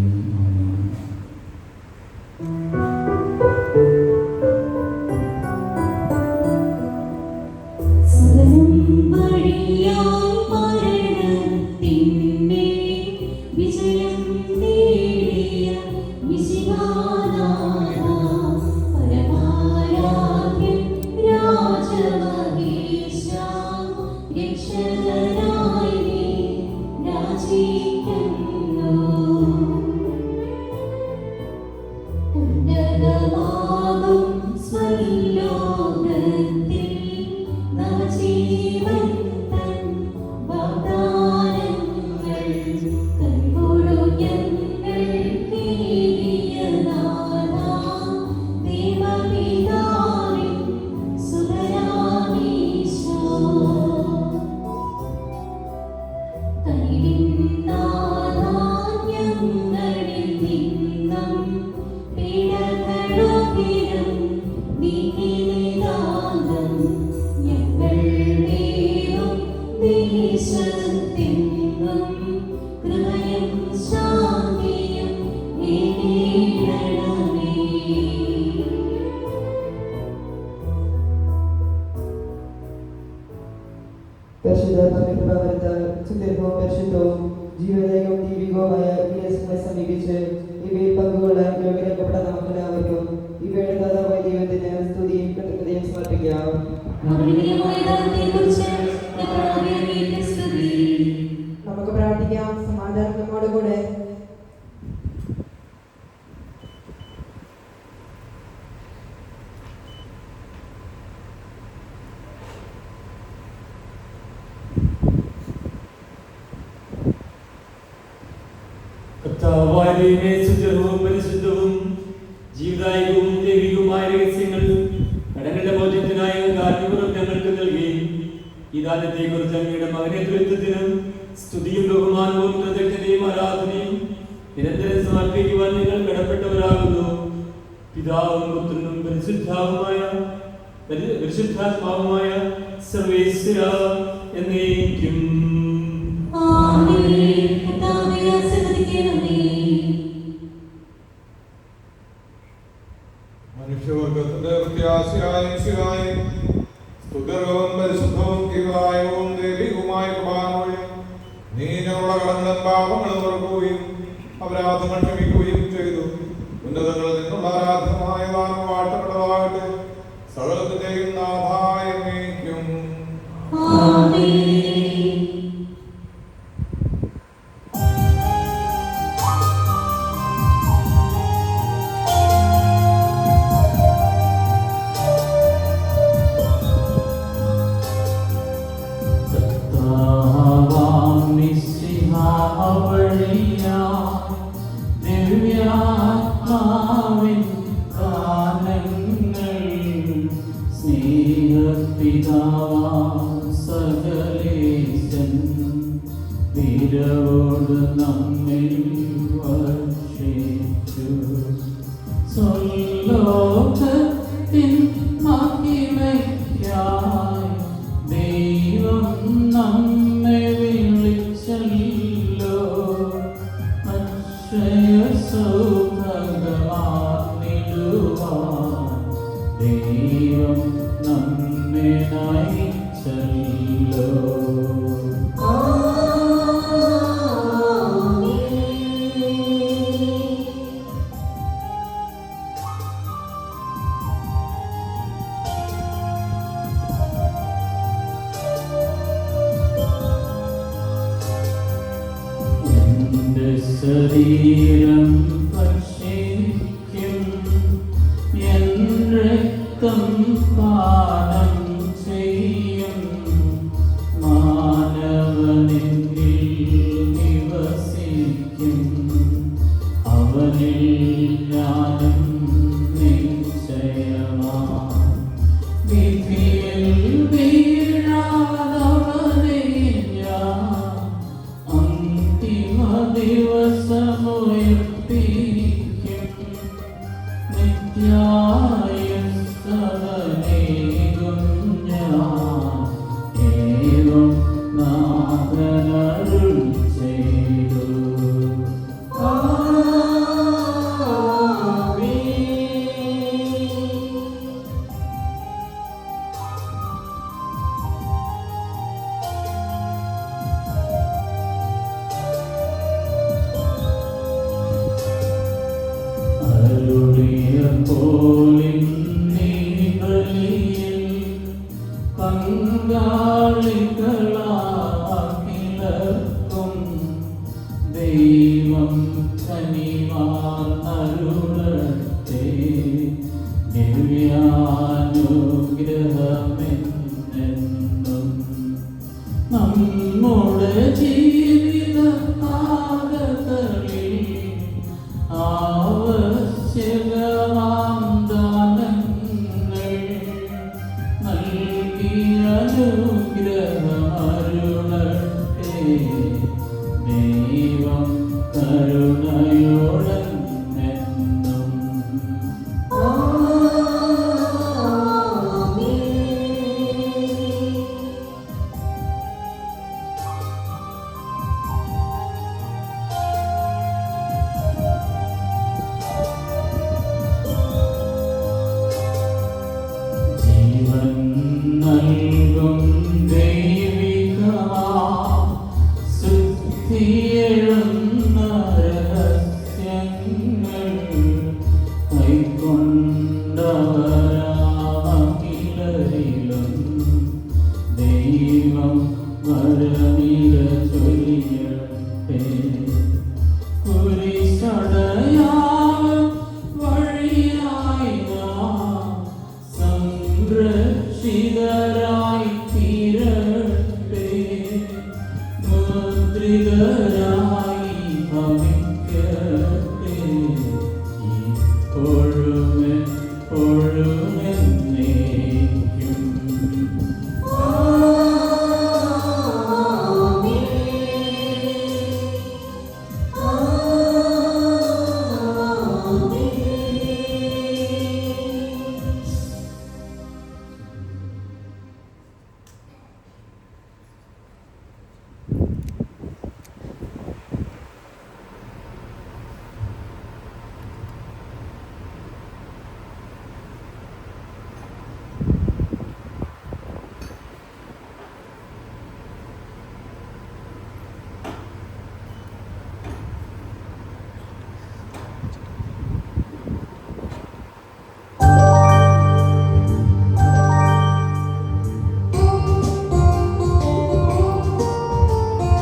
ജീവദൈവം ദീപികവുമായ ഈ സമീപിച്ച് ഇവയിൽ പങ്കുകൊള്ളാൻ യോഗ്യരാക്കപ്പെട്ട നമുക്കെല്ലാവർക്കും ഇവയുടെ മറിയമേ, സുചിരവും പരിശുദ്ധവും ജീവദായകവും ദൈവികവുമായ രഹസ്യങ്ങൾ കടങ്ങളുടെ മോചനത്തിനായ കാരണപുറം ഞങ്ങൾക്ക് നൽകി. ഈ ദാനത്തെക്കുറിച്ച് അങ്ങയുടെ മകനേതൃത്വത്തിനും സ്തുതിയും ബഹുമാനവും കൃതജ്ഞതയും ആരാധനയും നിരന്തരം സമർപ്പിക്കുവാൻ നിങ്ങൾ കടപ്പെട്ടവരാകുന്നു. പിതാവും പുത്രനും പരിശുദ്ധാത്മാവുമായ സർവേശ്വര എന്നേക്കും. ആമേൻ. കർത്താവേ, ആശീർവദിക്കണമേ. മനുഷ്യവർഗത്തിന്റെ പ്രത്യാശയായ മിശിഹായേ, സ്തുത്യർഹവും പരിശുദ്ധവും ദൈവദായകവും ദൈവികവുമായ കുർബാന വഴി നീ ഞങ്ങളുടെ കടങ്ങളും പാപങ്ങളും ഓർക്കുകയും അപരാധങ്ങൾ ക്ഷമിക്കുകയും ചെയ്തു. ഉന്നതങ്ങളിൽ നിന്നുള്ള ആരാധനമായ ദാനം വാഴ്ത്തപ്പെട്ടതാകട്ടെ. സകലത്തിന്റെയും നാഥായ എന്നേക്കും. ആമേൻ. വീരവോട് നമ്മിൽ വർഷിച്ചു. സ്വലോകത്തിൻ മഹിമയ്ക്കായി ദൈവം നമ്മെ വിളിച്ചല്ലോ. അക്ഷയ സൗഭാഗ്യമാർന്നിടുവാൻ ദൈവം നമ്മെ നയിച്ചല്ലോ. ശരീരം ഭക്ഷിക്കും, എൻ രക്തം പാനം ചെയ്യും. മാനവനിൽ നിവസിക്കും, അവനിൽ ഞാനും നിശ്ചയമാം. വിധിയിൽ വീഴാതവനെ ഞാൻ ദിവസമുയർപ്പിക്കും. നിത്യായുസ്തവനേകും ഞാൻ ഏവം നാഥനരുൾ ചെയ്തു. പങ്കാളികളാക്കിലർക്കും ദൈവം കനിവാൻ അരുളട്ടെ. ദിവ്യാനുഗ്രഹമെന്നും നമ്മുടെ ജീവിത പാതകളിൽ ആവശ്യകമാം ദാനങ്ങൾ നൽകി അനുഗ്രഹമരുളട്ടെ. ദൈവം കരുണയോടെന്നും ഒഴുകുന്ന